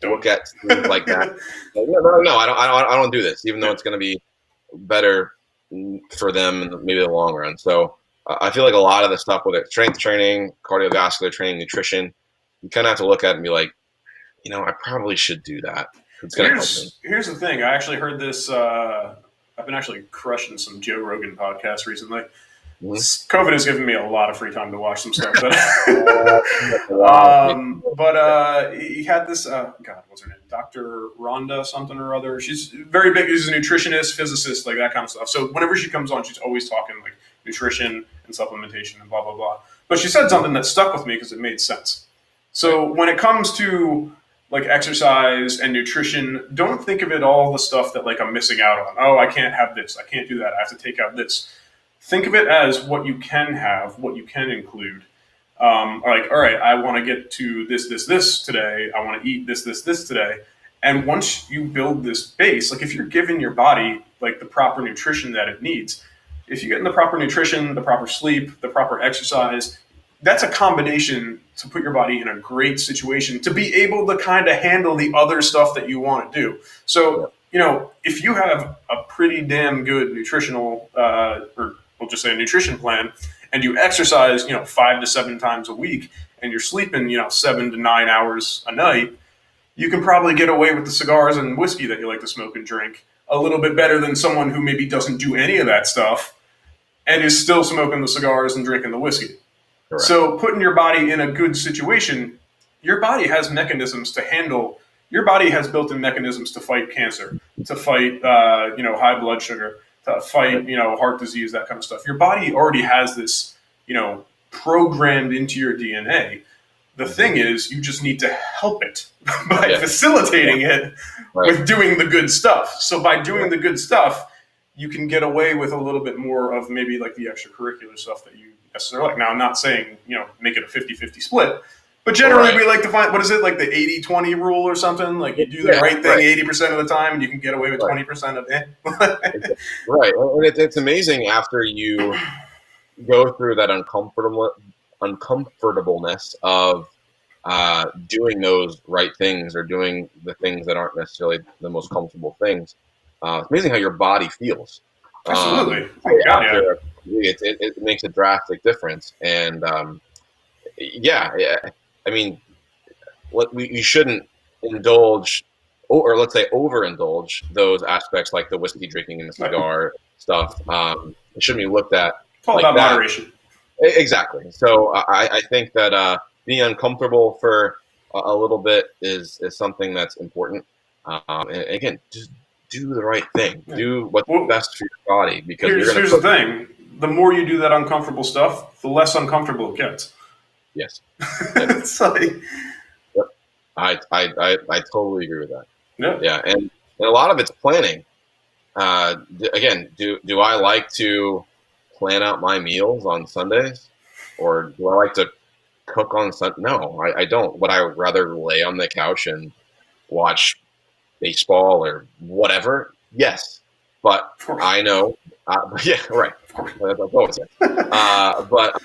look Don't. at things like that. Like, no, I don't do this, even though Yeah. it's going to be better for them in maybe the long run. So I feel like a lot of the stuff, whether it's strength training, cardiovascular training, nutrition, you kind of have to look at it and be like, I probably should do that. It's going to help me. Here's the thing. I actually heard this. I've been actually crushing some Joe Rogan podcasts recently. Mm-hmm. COVID has given me a lot of free time to watch some stuff. Wow. But he had this. God, what's her name? Dr. Rhonda something or other. She's very big. She's a nutritionist, physicist, like that kind of stuff. So whenever she comes on, she's always talking like nutrition and supplementation and blah blah blah. But she said something that stuck with me because it made sense. Right. So when it comes to like exercise and nutrition, don't think of it all the stuff that like I'm missing out on. Oh, I can't have this. I can't do that. I have to take out this. Think of it as what you can have, what you can include. Like, all right, I want to get to this today. I want to eat this today. And once you build this base, like if you're giving your body like the proper nutrition that it needs, if you get in the proper nutrition, the proper sleep, the proper exercise, that's a combination to put your body in a great situation to be able to kind of handle the other stuff that you want to do. Yeah. So, if you have a pretty damn good nutritional, or we'll just say a nutrition plan, and you exercise, 5 to 7 times a week, and you're sleeping, 7 to 9 hours a night, you can probably get away with the cigars and whiskey that you like to smoke and drink a little bit better than someone who maybe doesn't do any of that stuff and is still smoking the cigars and drinking the whiskey. Correct. So putting your body in a good situation, your body has mechanisms to handle. Your body has built-in mechanisms to fight cancer, to fight high blood sugar, to fight heart disease, that kind of stuff. Your body already has this programmed into your DNA. The thing is, you just need to help it by facilitating it with doing the good stuff. So by doing the good stuff, you can get away with a little bit more of maybe like the extracurricular stuff that you necessarily like. Now, I'm not saying, make it a 50-50 split, but generally we like to find, what is it, like the 80-20 rule or something? Like you do the right thing 80% of the time and you can get away with 20% of it. Right. And it's amazing after you go through that uncomfortableness of doing those right things or doing the things that aren't necessarily the most comfortable things. It's amazing how your body feels. Absolutely. Oh, God, after it makes a drastic difference. And I mean, you shouldn't indulge, or let's say overindulge those aspects like the whiskey drinking and the cigar stuff. It shouldn't be looked at it's all like about that. moderation. Exactly. So I think that being uncomfortable for a little bit is something that's important. And again, just do the right thing. Yeah. Do what's Well, best for your body, because you're going to here's the thing: the more you do that uncomfortable stuff, the less uncomfortable it gets. Yes. Yep. It's like, Yep. I totally agree with that. yeah, Yeah, and a lot of it's planning. Again, do I like to plan out my meals on Sundays, or do I like to cook on Sunday? No, I don't. Would I rather lay on the couch and watch baseball or whatever? Yes, but of course, I know. Yeah, right. of course. That's always it. But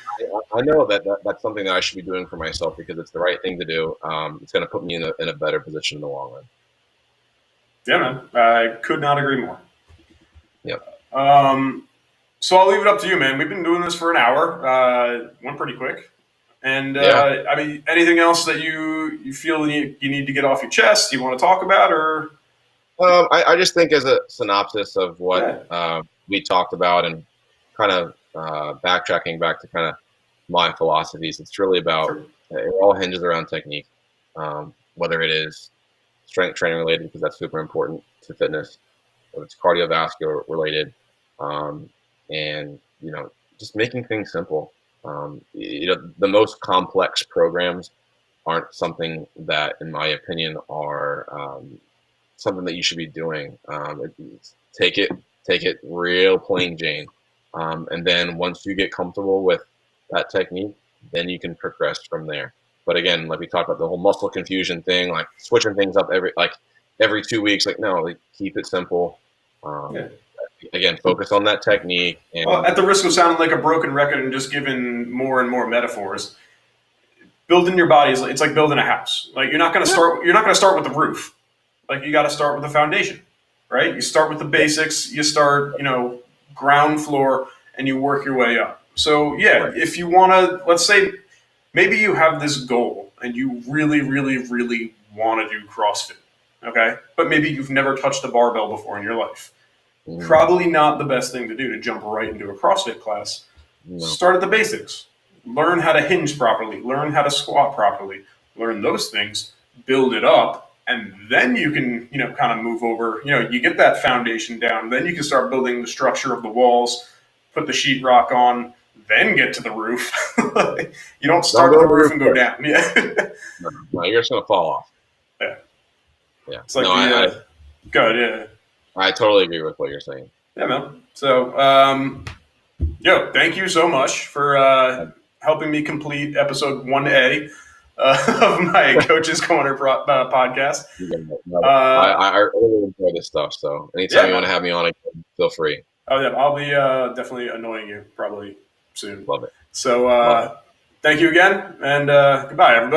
I know that's something that I should be doing for myself, because it's the right thing to do. It's going to put me in a better position in the long run. Yeah, man, I could not agree more. Yep. So I'll leave it up to you, man. We've been doing this for an hour. Went pretty quick. And Yeah. I mean, anything else that you feel you need to get off your chest, you want to talk about, or I just think, as a synopsis of what yeah, we talked about, and kind of backtracking back to kind of my philosophies, it's really about, sure. it all hinges around technique, whether it is strength training related, because that's super important to fitness, whether it's cardiovascular related, um, and just making things simple. The most complex programs aren't something that, in my opinion, are something that you should be doing. Take it real plain Jane, and then once you get comfortable with that technique, then you can progress from there. But again, like we talked about, the whole muscle confusion thing, like switching things up every 2 weeks, like, no, like, keep it simple. Um, Yeah. Again, focus on that technique. Well, And at the risk of sounding like a broken record and just giving more and more metaphors, building your body it's like building a house. Like you're not going to start. You're not going to start with the roof. Like you got to start with the foundation, right? You start with the basics. You start, ground floor, and you work your way up. So yeah, right. if you want to, let's say maybe you have this goal and you really, really, really want to do CrossFit, okay? But maybe you've never touched a barbell before in your life. Mm, Probably not the best thing to do to jump right into a CrossFit class. no. Start at the basics. Learn how to hinge properly. Learn how to squat properly. Learn those things. Build it up, and then you can, kind of move over. You get that foundation down. Then you can start building the structure of the walls. Put the sheetrock on. Then get to the roof. You don't Don't start go at to the the roof roof and go first. down. Yeah, No, you're just gonna fall off. yeah. Yeah. It's like No, the good. Yeah, I totally agree with what you're saying. yeah, man. So, thank you so much for helping me complete episode 1A of my Coach's Corner podcast. I really enjoy this stuff. So anytime Yeah, you want man. to have me on again, feel free. Oh, yeah, I'll be definitely annoying you probably soon. Love it. So, Love it. thank you again, and goodbye, everybody.